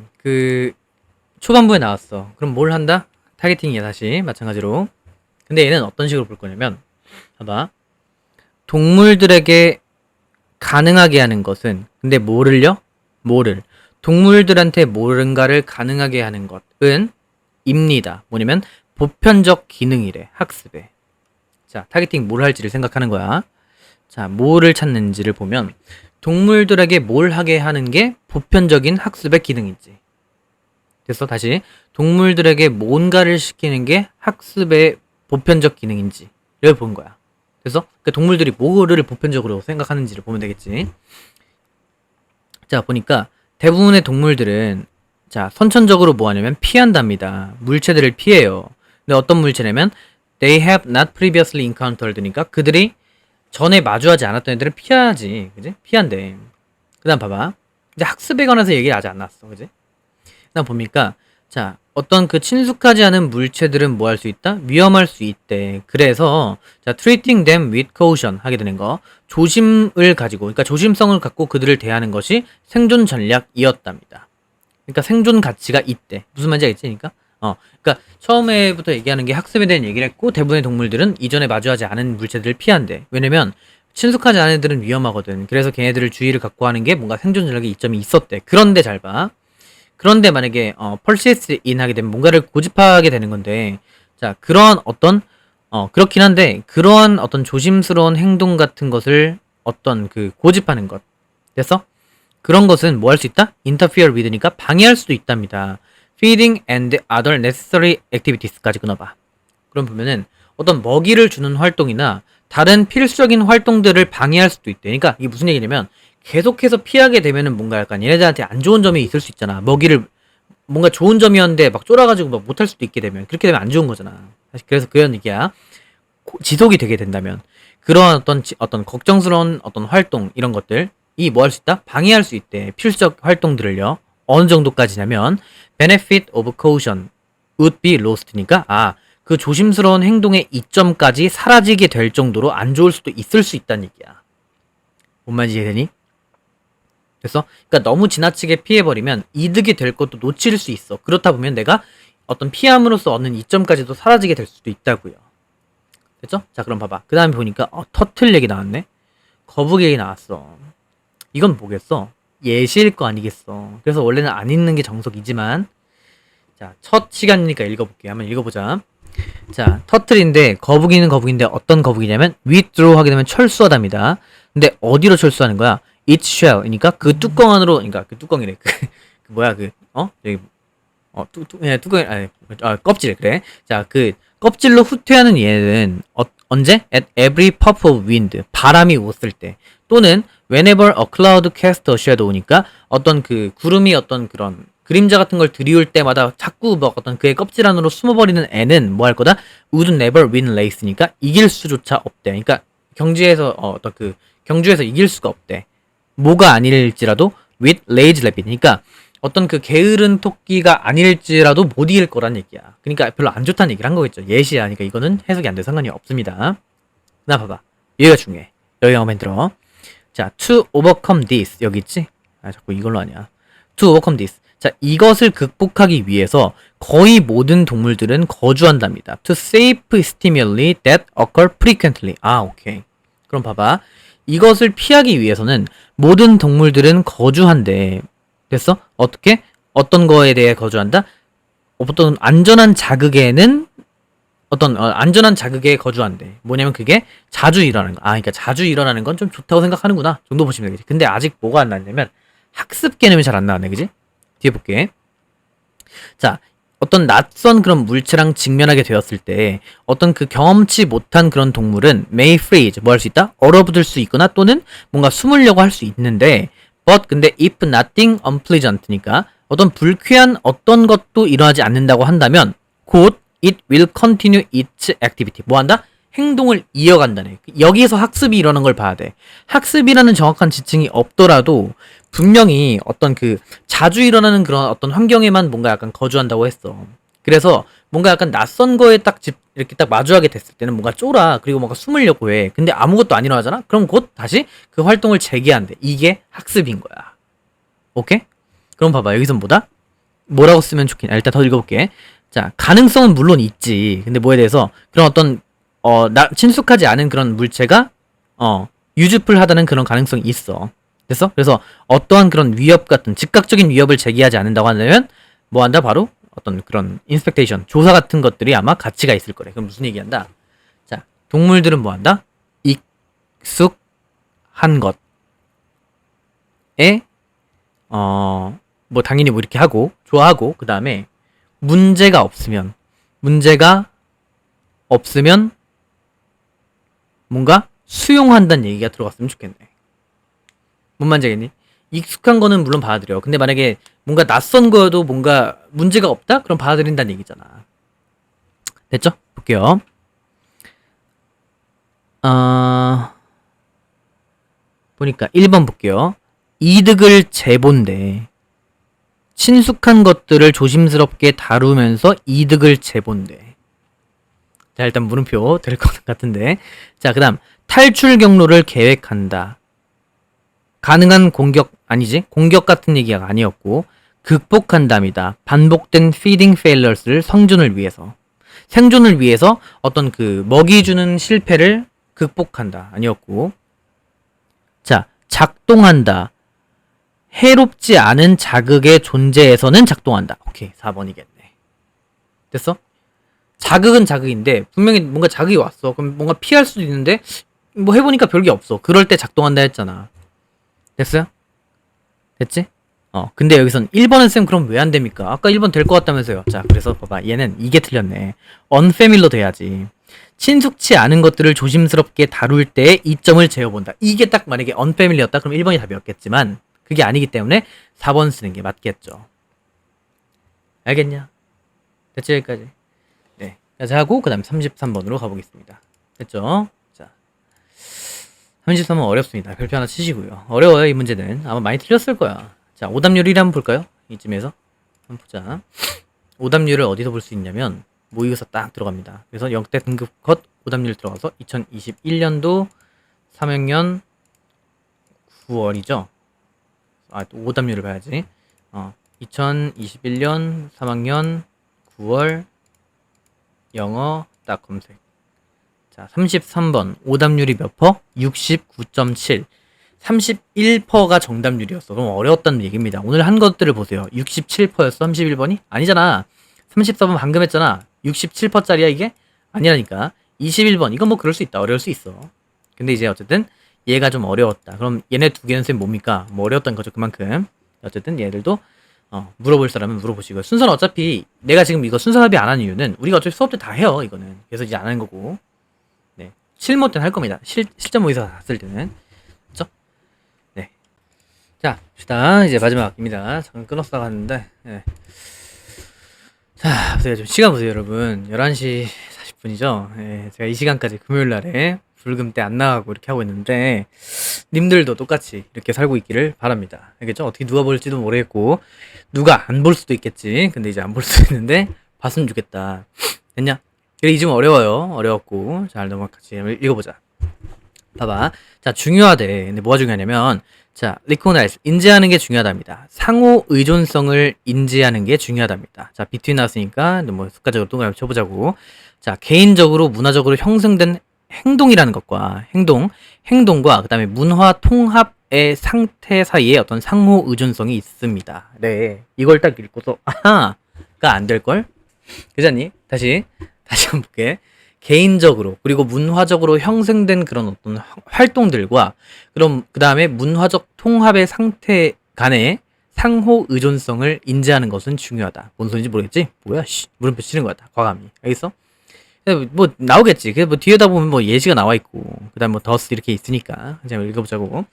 초반부에 나왔어. 그럼 뭘 한다? 타겟팅이야 다시 마찬가지로. 근데 얘는 어떤 식으로 볼 거냐면 봐봐. 동물들에게 가능하게 하는 것은 근데 뭐를요? 뭐를? 동물들한테 뭔가를 가능하게 하는 것은 입니다. 뭐냐면 보편적 기능이래. 학습에. 자, 타겟팅 뭘 할지를 생각하는 거야. 자, 뭐를 찾는지를 보면 동물들에게 뭘 하게 하는 게 보편적인 학습의 기능인지. 그래서 다시 동물들에게 뭔가를 시키는 게 학습의 보편적 기능인지를 본 거야. 그래서 동물들이 뭐를 보편적으로 생각하는지를 보면 되겠지. 자, 보니까 대부분의 동물들은 자, 선천적으로 뭐 하냐면 피한답니다. 물체들을 피해요. 근데 어떤 물체냐면 they have not previously encountered니까 그들이 전에 마주하지 않았던 애들을 피하지. 그지? 피한대. 그 다음 봐봐. 이제 학습에 관해서 얘기를 아직 안 나왔어. 그지? 그 다음 보니까 자, 어떤 친숙하지 않은 물체들은 뭐 할 수 있다? 위험할 수 있대. 그래서 자, treating them with caution 하게 되는 거. 조심을 가지고, 그러니까 조심성을 갖고 그들을 대하는 것이 생존 전략이었답니다. 그러니까 생존 가치가 있대. 무슨 말인지 알겠지? 그러니까 처음에부터 얘기하는 게 학습에 대한 얘기를 했고 대부분의 동물들은 이전에 마주하지 않은 물체들을 피한대. 왜냐면 친숙하지 않은 애들은 위험하거든. 그래서 걔네들을 주의를 갖고 하는 게 뭔가 생존 전략의 이점이 있었대. 그런데 잘 봐. 그런데 만약에 persist in 하게 되면 뭔가를 고집하게 되는 건데 자, 그런 그렇긴 한데 그러한 조심스러운 행동 같은 것을 고집하는 것. 됐어? 그런 것은 뭐 할 수 있다? interfere with니까 방해할 수도 있답니다. feeding and other necessary activities까지 끊어봐. 그럼 보면은 먹이를 주는 활동이나 다른 필수적인 활동들을 방해할 수도 있대. 그러니까 이게 무슨 얘기냐면 계속해서 피하게 되면은 뭔가 약간 얘네들한테 안 좋은 점이 있을 수 있잖아. 먹이를 뭔가 좋은 점이었는데 막 쫄아가지고 막 못할 수도 있게 되면 그렇게 되면 안 좋은 거잖아. 그래서 그런 얘기야. 지속이 되게 된다면 그런 걱정스러운 활동 이런 것들이 뭐 할 수 있다? 방해할 수 있대. 필수적 활동들을요. 어느 정도까지냐면 benefit of caution would be lost니까 그 조심스러운 행동의 이점까지 사라지게 될 정도로 안 좋을 수도 있을 수 있다는 얘기야. 뭔 말인지 이해되니? 그래서 그러니까 너무 지나치게 피해버리면 이득이 될 것도 놓칠 수 있어. 그렇다 보면 내가 피함으로써 얻는 이점까지도 사라지게 될 수도 있다고요. 됐죠? 자, 그럼 봐봐. 그 다음에 보니까 터틀 얘기 나왔네. 거북이 나왔어. 이건 뭐겠어? 예시일 거 아니겠어. 그래서 원래는 안 읽는 게 정석이지만, 자, 첫 시간이니까 읽어볼게요. 한번 읽어보자. 자, 터틀인데 거북이는 거북인데 어떤 거북이냐면 withdraw 하게 되면 철수하답니다. 근데 어디로 철수하는 거야? its shell. 그러니까 그 뚜껑 안으로, 그러니까 그 뚜껑이래. 그 뭐야 여기 뚜껑 아니 껍질 그래. 자, 그 껍질로 후퇴하는 얘는 언제? At every puff of wind. 바람이 웃을 때. 또는 whenever a cloud casts a shadow니까 어떤 그 구름이 어떤 그런 그림자 같은 걸 들이울 때마다 자꾸 뭐 어떤 그의 껍질 안으로 숨어버리는 애는 뭐 할 거다? Would never win race니까 이길 수조차 없대. 그러니까 경주에서 어떤 그 경주에서 이길 수가 없대. 뭐가 아닐지라도 with lazy rabbit. 그러니까 어떤 그 게으른 토끼가 아닐지라도 못 이길 거란 얘기야. 그러니까 별로 안 좋다는 얘기를 한 거겠죠. 예시야. 그러니까 이거는 해석이 안 돼 상관이 없습니다. 나 봐봐. 여기가 중요해. 여기 한번 들어. 자, to overcome this. 여기 있지? 아, 자꾸 이걸로 하냐. to overcome this. 자, 이것을 극복하기 위해서 거의 모든 동물들은 거주한답니다. To save stimuli that occur frequently. 아, 오케이. 그럼 봐봐. 이것을 피하기 위해서는 모든 동물들은 거주한대. 됐어? 어떻게? 어떤 거에 대해 거주한다? 어떤 안전한 자극에는 안전한 자극에 거주한대. 뭐냐면 그게 자주 일어나는 거. 아, 그러니까 자주 일어나는 건 좀 좋다고 생각하는구나. 정도 보시면 되겠지. 근데 아직 뭐가 안 나왔냐면 학습 개념이 잘 안 나왔네, 그지? 뒤에 볼게. 자, 어떤 낯선 그런 물체랑 직면하게 되었을 때 어떤 그 경험치 못한 그런 동물은 may freeze, 뭐 할 수 있다? 얼어붙을 수 있거나 또는 뭔가 숨으려고 할 수 있는데 but 근데 if nothing unpleasant니까 어떤 불쾌한 어떤 것도 일어나지 않는다고 한다면 곧 it will continue its activity. 뭐 한다? 행동을 이어간다네. 여기에서 학습이 일어나는 걸 봐야 돼. 학습이라는 정확한 지칭이 없더라도 분명히 어떤 그 자주 일어나는 그런 어떤 환경에만 뭔가 약간 거주한다고 했어. 그래서 뭔가 약간 낯선 거에 이렇게 딱 마주하게 됐을 때는 뭔가 쫄아. 그리고 뭔가 숨으려고 해. 근데 아무것도 안 일어나잖아? 그럼 곧 다시 그 활동을 재개한대. 이게 학습인 거야. 오케이? 그럼 봐봐. 여기선 뭐다? 뭐라고 쓰면 좋겠냐. 일단 더 읽어볼게. 자, 가능성은 물론 있지. 근데 뭐에 대해서 그런 어떤 친숙하지 않은 그런 물체가 유즈풀하다는 그런 가능성이 있어. 됐어? 그래서 어떠한 그런 위협 같은 즉각적인 위협을 제기하지 않는다고 한다면 뭐 한다? 바로 어떤 그런 인스펙테이션, 조사 같은 것들이 아마 가치가 있을 거래. 그럼 무슨 얘기한다? 자, 동물들은 뭐 한다? 익숙한 것에 뭐 당연히 뭐 이렇게 하고 좋아하고 그 다음에 문제가 없으면 뭔가 수용한다는 얘기가 들어갔으면 좋겠네. 뭔 말인지 알겠니? 익숙한 거는 물론 받아들여. 근데 만약에 뭔가 낯선 거여도 뭔가 문제가 없다? 그럼 받아들인다는 얘기잖아. 됐죠? 볼게요. 보니까 1번 볼게요. 이득을 재본대. 친숙한 것들을 조심스럽게 다루면서 이득을 재본대. 자, 일단 물음표 될 것 같은데. 자, 그 다음 탈출 경로를 계획한다. 가능한 공격 아니지? 공격 같은 얘기가 아니었고 극복한답니다. 반복된 feeding failures를 생존을 위해서 어떤 그 먹이 주는 실패를 극복한다 아니었고 자, 작동한다. 해롭지 않은 자극의 존재에서는 작동한다. 오케이, 4번이겠네. 됐어? 자극은 자극인데 분명히 뭔가 자극이 왔어. 그럼 뭔가 피할 수도 있는데 뭐 해보니까 별게 없어. 그럴 때 작동한다 했잖아. 됐어요? 됐지? 근데 여기선 1번은 쌤 그럼 왜 안 됩니까? 아까 1번 될 것 같다면서요. 자, 그래서 봐봐. 얘는 이게 틀렸네. unfamiliar 돼야지. 친숙치 않은 것들을 조심스럽게 다룰 때 이점을 재어본다. 이게 딱 만약에 unfamiliar였다? 그럼 1번이 답이었겠지만 그게 아니기 때문에 4번 쓰는 게 맞겠죠. 알겠냐? 됐죠? 여기까지. 네. 자, 하고 그 다음 33번으로 가보겠습니다. 됐죠? 자, 33번 어렵습니다. 별표 하나 치시고요. 어려워요, 이 문제는. 아마 많이 틀렸을 거야. 자, 오답률 1 한번 볼까요? 이쯤에서. 한번 보자. 오답률을 어디서 볼 수 있냐면, 모의고사 딱 들어갑니다. 그래서 역대 등급 컷 오답률 들어가서 2021년도 3학년 9월이죠. 아, 또 오답률을 봐야지. 2021년 3학년 9월 영어 딱 검색. 자, 자, 33번 오답률이 몇 퍼? 69.7. 31%가 정답률이었어. 그럼 어려웠다는 얘기입니다. 오늘 한 것들을 보세요. 67%였어? 31번이? 아니잖아. 34번 방금 했잖아. 67%짜리야 이게? 아니라니까. 21번 이건 뭐 그럴 수 있다. 어려울 수 있어. 근데 이제 어쨌든 얘가 좀 어려웠다. 그럼 얘네 두 개는 쌤 뭡니까? 뭐 어려웠다는 거죠. 그만큼. 어쨌든 얘들도 물어볼 사람은 물어보시고요. 순서는 어차피 내가 지금 이거 순서 합의 안 한 이유는 우리가 어차피 수업 때 다 해요. 이거는. 그래서 이제 안 하는 거고. 네. 실무 때는 할 겁니다. 실전 모의사 갔을 때는. 그렇죠? 네. 자, 봅시다. 이제 마지막입니다. 잠깐 끊었다가 하는데. 네. 자, 보세요. 좀 시간 보세요, 여러분. 11시 40분이죠. 네, 제가 이 시간까지 금요일 날에 불금 때 안 나가고 이렇게 하고 있는데 님들도 똑같이 이렇게 살고 있기를 바랍니다. 알겠죠? 어떻게 누가 볼지도 모르겠고 누가 안 볼 수도 있겠지. 근데 이제 안 볼 수도 있는데 봤으면 좋겠다. 됐냐? 그래, 이 좀 어려워요. 어려웠고. 잘 같이 읽어보자. 봐봐. 자, 중요하대. 근데 뭐가 중요하냐면 자, recognize, 인지하는 게 중요하답니다. 상호 의존성을 인지하는 게 중요하답니다. 자, between 나왔으니까 뭐 습관적으로 동그라미 쳐보자고. 자, 개인적으로 문화적으로 형성된 행동이라는 것과 행동과 그 다음에 문화 통합의 상태 사이에 어떤 상호 의존성이 있습니다. 네, 이걸 딱 읽고서 아하가 안 될걸? 그잖니? 다시 한번 볼게. 개인적으로 그리고 문화적으로 형성된 그런 어떤 활동들과 그럼 그 다음에 문화적 통합의 상태 간의 상호 의존성을 인지하는 것은 중요하다. 뭔 소리인지 모르겠지? 뭐야? 물음표 치는 거야. 다 과감히. 알겠어? 뭐 나오겠지. 뭐 뒤에다 보면 뭐 예시가 나와 있고 그다음 뭐 더스 이렇게 있으니까 제가 읽어보자고.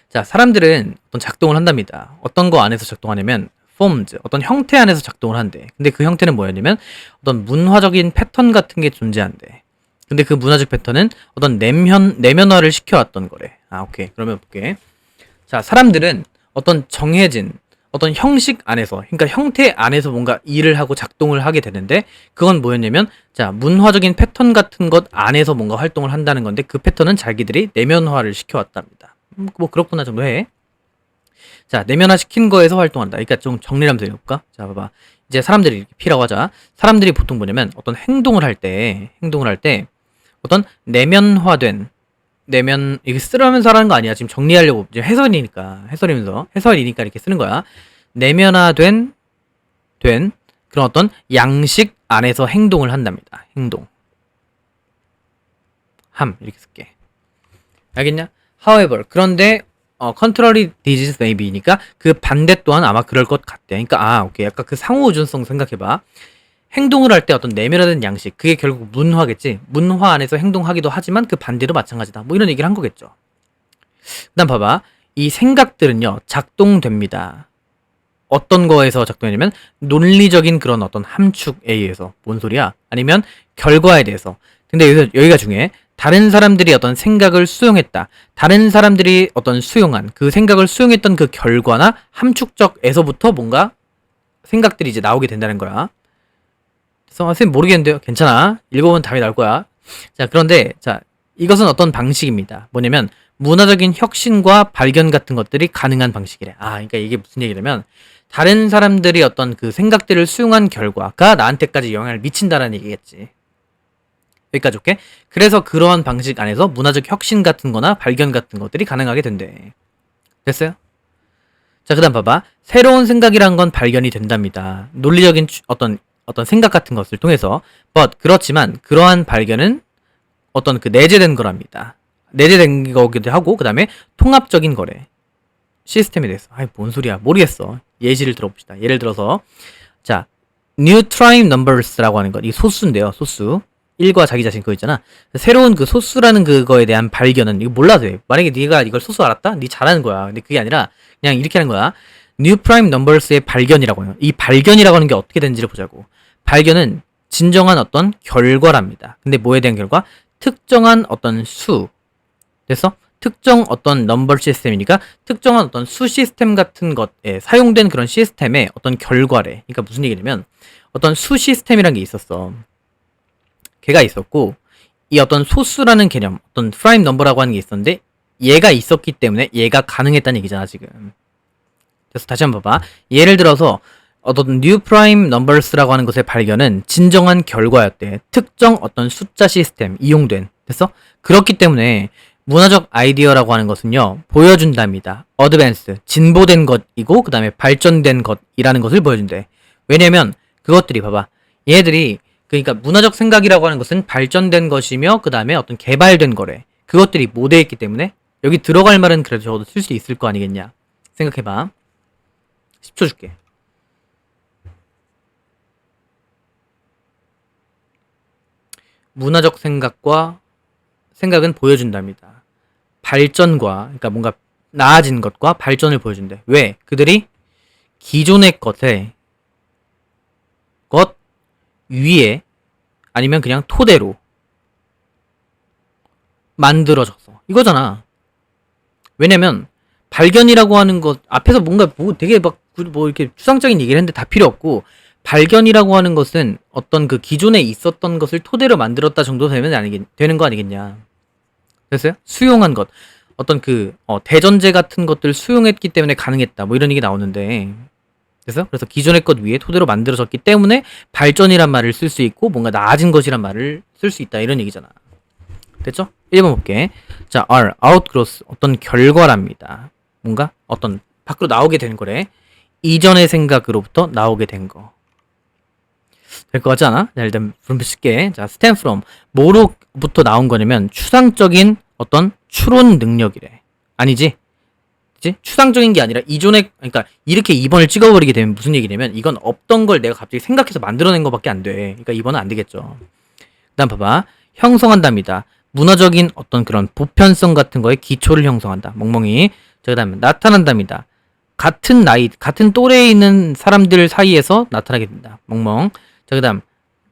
자, 사람들은 어떤 작동을 한답니다. 어떤 거 안에서 작동하냐면 forms, 어떤 형태 안에서 작동을 한대. 근데 그 형태는 뭐였냐면 어떤 문화적인 패턴 같은 게 존재한대. 근데 그 문화적 패턴은 어떤 내면화를 시켜왔던 거래. 아, 오케이. 그러면 볼게. 자, 사람들은 어떤 정해진 어떤 형식 안에서, 그러니까 형태 안에서 뭔가 일을 하고 작동을 하게 되는데 그건 뭐였냐면 자, 문화적인 패턴 같은 것 안에서 뭔가 활동을 한다는 건데 그 패턴은 자기들이 내면화를 시켜왔답니다. 뭐 그렇구나 정도 해. 자, 내면화 시킨 거에서 활동한다. 그러니까 좀 정리를 한번 해볼까? 자, 봐봐. 이제 사람들이 이렇게 P라고 하자. 사람들이 보통 뭐냐면 어떤 행동을 할 때 어떤 내면화된 이게 쓰라면서 하는 거 아니야. 지금 정리하려고 이제 해설이니까 이렇게 쓰는 거야. 내면화된 그런 어떤 양식 안에서 행동을 한답니다. 이렇게 쓸게. 알겠냐? However, 그런데 contrary disease may be니까 그 반대 또한 아마 그럴 것 같대. 그러니까 오케이. 약간 그 상호 의존성 생각해봐. 행동을 할 때 어떤 내면화된 양식, 그게 결국 문화겠지. 문화 안에서 행동하기도 하지만 그 반대로 마찬가지다. 뭐 이런 얘기를 한 거겠죠. 그다음 봐봐. 이 생각들은요, 작동됩니다. 어떤 거에서 작동하냐면 논리적인 그런 어떤 함축에 의해서. 뭔 소리야? 아니면 결과에 대해서. 근데 여기가 중요해. 다른 사람들이 어떤 생각을 수용했다. 다른 사람들이 어떤 수용한 그 생각을 수용했던 그 결과나 함축적에서부터 뭔가 생각들이 이제 나오게 된다는 거야. 선생님 모르겠는데요. 괜찮아. 읽어보면 답이 나올 거야. 자, 그런데 자, 이것은 어떤 방식입니다. 뭐냐면 문화적인 혁신과 발견 같은 것들이 가능한 방식이래. 그러니까 이게 무슨 얘기냐면 다른 사람들이 어떤 그 생각들을 수용한 결과가 나한테까지 영향을 미친다라는 얘기겠지. 여기까지 올게. 그래서 그러한 방식 안에서 문화적 혁신 같은 거나 발견 같은 것들이 가능하게 된대. 됐어요? 자, 그 다음 봐봐. 새로운 생각이란 건 발견이 된답니다. 논리적인 어떤 생각 같은 것을 통해서 그렇지만 그러한 발견은 어떤 그 내재된 거랍니다. 내재된 거기도 하고 그 다음에 통합적인 거래. 시스템에 대해서. 뭔 소리야. 모르겠어. 예시를 들어봅시다. 예를 들어서 자, new prime numbers라고 하는 것. 이 소수인데요. 소수. 1과 자기 자신 그거 있잖아. 새로운 그 소수라는 그거에 대한 발견은 이거 몰라도 돼. 만약에 네가 이걸 소수 알았다? 네 잘하는 거야. 근데 그게 아니라 그냥 이렇게 하는 거야. new prime numbers의 발견이라고 해요. 이 발견이라고 하는 게 어떻게 되는지를 보자고. 발견은 진정한 어떤 결과랍니다. 근데 뭐에 대한 결과? 특정한 어떤 수. 됐어? 특정 어떤 넘버 시스템이니까 특정한 어떤 수 시스템 같은 것에 사용된 그런 시스템의 어떤 결과래. 그러니까 무슨 얘기냐면 어떤 수 시스템이라는 게 있었어. 걔가 있었고 이 어떤 소수라는 개념, 어떤 프라임 넘버라고 하는 게 있었는데 얘가 있었기 때문에 얘가 가능했다는 얘기잖아 지금. 그래서 다시 한번 봐봐. 예를 들어서 어떤 new prime numbers라고 하는 것의 발견은 진정한 결과였대. 특정 어떤 숫자 시스템, 이용된 됐어? 그렇기 때문에 문화적 아이디어라고 하는 것은요, 보여준답니다. 어드밴스, 진보된 것이고, 그 다음에 발전된 것이라는 것을 보여준대. 왜냐면, 그것들이, 봐봐. 얘네들이, 그러니까 문화적 생각이라고 하는 것은 발전된 것이며, 그 다음에 어떤 개발된 거래. 그것들이 모대에 있기 때문에, 여기 들어갈 말은 그래도 적어도 쓸 수 있을 거 아니겠냐. 생각해봐. 10초 줄게. 문화적 생각은 보여준답니다. 발전과, 그러니까 뭔가 나아진 것과 발전을 보여준대. 왜? 그들이 기존의 것 위에 아니면 그냥 토대로 만들어졌어. 이거잖아. 왜냐면 발견이라고 하는 것 앞에서 뭔가 뭐 되게 막 뭐 이렇게 추상적인 얘기를 했는데 다 필요 없고, 발견이라고 하는 것은 어떤 그 기존에 있었던 것을 토대로 만들었다 정도 되는 거 아니겠냐. 됐어요? 수용한 것. 어떤 대전제 같은 것들 수용했기 때문에 가능했다. 뭐 이런 얘기 나오는데. 됐어요? 그래서 기존의 것 위에 토대로 만들어졌기 때문에 발전이란 말을 쓸 수 있고, 뭔가 나아진 것이란 말을 쓸 수 있다. 이런 얘기잖아. 됐죠? 1번 볼게. 자, are, outgrowth. 어떤 결과랍니다. 뭔가 어떤 밖으로 나오게 되는 거래. 이전의 생각으로부터 나오게 된 거. 될 것 같지 않아? 자, 일단 분표 쓸게. 자, stem from. 뭐로부터 나온 거냐면 추상적인 어떤 추론 능력이래. 아니지? 그치? 추상적인 게 아니라 그러니까 이렇게 2번을 찍어버리게 되면 무슨 얘기냐면 이건 없던 걸 내가 갑자기 생각해서 만들어낸 거밖에 안 돼. 그러니까 2번은 안 되겠죠. 그 다음 봐봐. 형성한답니다. 문화적인 어떤 그런 보편성 같은 거에 기초를 형성한다. 멍멍이. 자, 그 다음에 나타난답니다. 같은 나이, 같은 또래에 있는 사람들 사이에서 나타나게 된다. 멍멍. 자, 그 다음,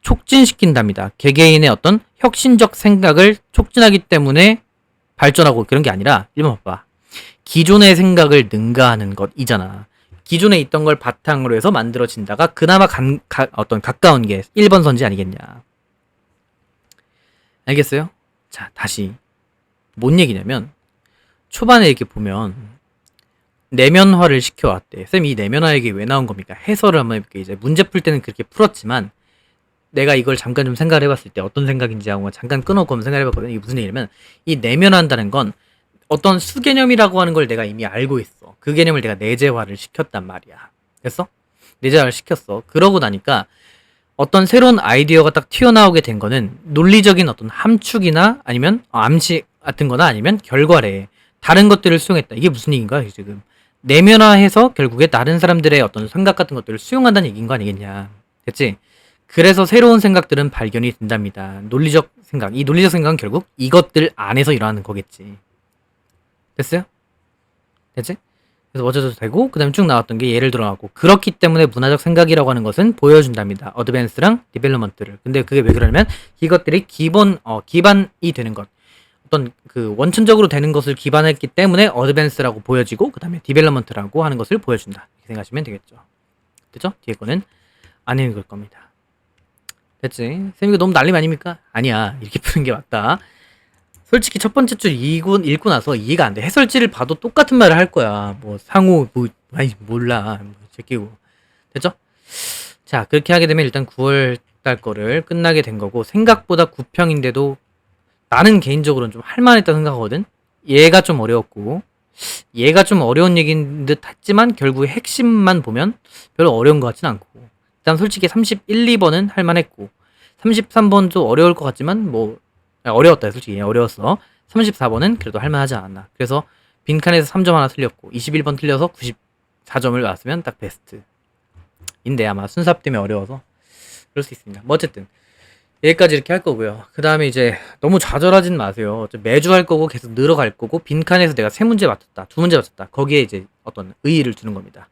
촉진시킨답니다. 개개인의 어떤 혁신적 생각을 촉진하기 때문에 발전하고 그런 게 아니라, 1번 봐봐. 기존의 생각을 능가하는 것이잖아. 기존에 있던 걸 바탕으로 해서 만들어진다가 그나마 어떤 가까운 게 1번 선지 아니겠냐. 알겠어요? 자, 다시. 뭔 얘기냐면, 초반에 이렇게 보면, 내면화를 시켜왔대. 쌤, 이 내면화 얘기 왜 나온 겁니까? 해설을 한번 해볼게. 이제 문제 풀 때는 그렇게 풀었지만 내가 이걸 잠깐 좀 생각을 해봤을 때 어떤 생각인지 하고 잠깐 끊어고 한번 생각을 해봤거든. 이게 무슨 얘기냐면 이 내면화한다는 건 어떤 수개념이라고 하는 걸 내가 이미 알고 있어. 그 개념을 내가 내재화를 시켰단 말이야. 됐어? 내재화를 시켰어. 그러고 나니까 어떤 새로운 아이디어가 딱 튀어나오게 된 거는 논리적인 어떤 함축이나 아니면 암시 같은 거나 아니면 결과래. 다른 것들을 수용했다. 이게 무슨 얘기인가 지금? 내면화해서 결국에 다른 사람들의 어떤 생각 같은 것들을 수용한다는 얘기인 거 아니겠냐. 됐지? 그래서 새로운 생각들은 발견이 된답니다. 논리적 생각. 이 논리적 생각은 결국 이것들 안에서 일어나는 거겠지. 됐어요? 됐지? 그래서 어쩌도 되고, 그 다음에 쭉 나왔던 게 예를 들어 나왔고, 그렇기 때문에 문화적 생각이라고 하는 것은 보여준답니다. 어드밴스랑 디벨롭먼트를. 근데 그게 왜 그러냐면 이것들이 기반이 되는 것. 어떤 원천적으로 되는 것을 기반했기 때문에 어드밴스라고 보여지고 그 다음에 디벨롭먼트라고 하는 것을 보여준다. 이렇게 생각하시면 되겠죠. 됐죠? 뒤에 거는 안 읽을 겁니다. 됐지? 쌤 이거 너무 난림 아닙니까? 아니야. 이렇게 푸는 게 맞다. 솔직히 첫 번째 줄 읽고 나서 이해가 안 돼. 해설지를 봐도 똑같은 말을 할 거야. 뭐 상호 아니 몰라. 제끼고. 됐죠? 자, 그렇게 하게 되면 일단 9월 달 거를 끝나게 된 거고, 생각보다 9평인데도 나는 개인적으로는 좀 할만했다 생각하거든. 얘가 좀 어려웠고, 얘가 좀 어려운 얘기인 듯 했지만 결국에 핵심만 보면 별로 어려운 것 같진 않고, 일단 솔직히 31, 2번은 할만했고 33번도 어려울 것 같지만 뭐 어려웠다. 솔직히 어려웠어. 34번은 그래도 할만하지 않았나. 그래서 빈칸에서 3점 하나 틀렸고 21번 틀려서 94점을 나왔으면 딱 베스트인데 아마 순삽 때문에 어려워서 그럴 수 있습니다. 뭐 어쨌든 여기까지 이렇게 할 거고요. 그 다음에 이제 너무 좌절하진 마세요. 매주 할 거고 계속 늘어갈 거고, 빈칸에서 내가 3문제 맞췄다, 2문제 맞췄다, 거기에 이제 어떤 의의를 두는 겁니다.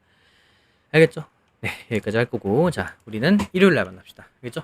알겠죠? 네, 여기까지 할 거고, 자, 우리는 일요일 날 만납시다. 알겠죠?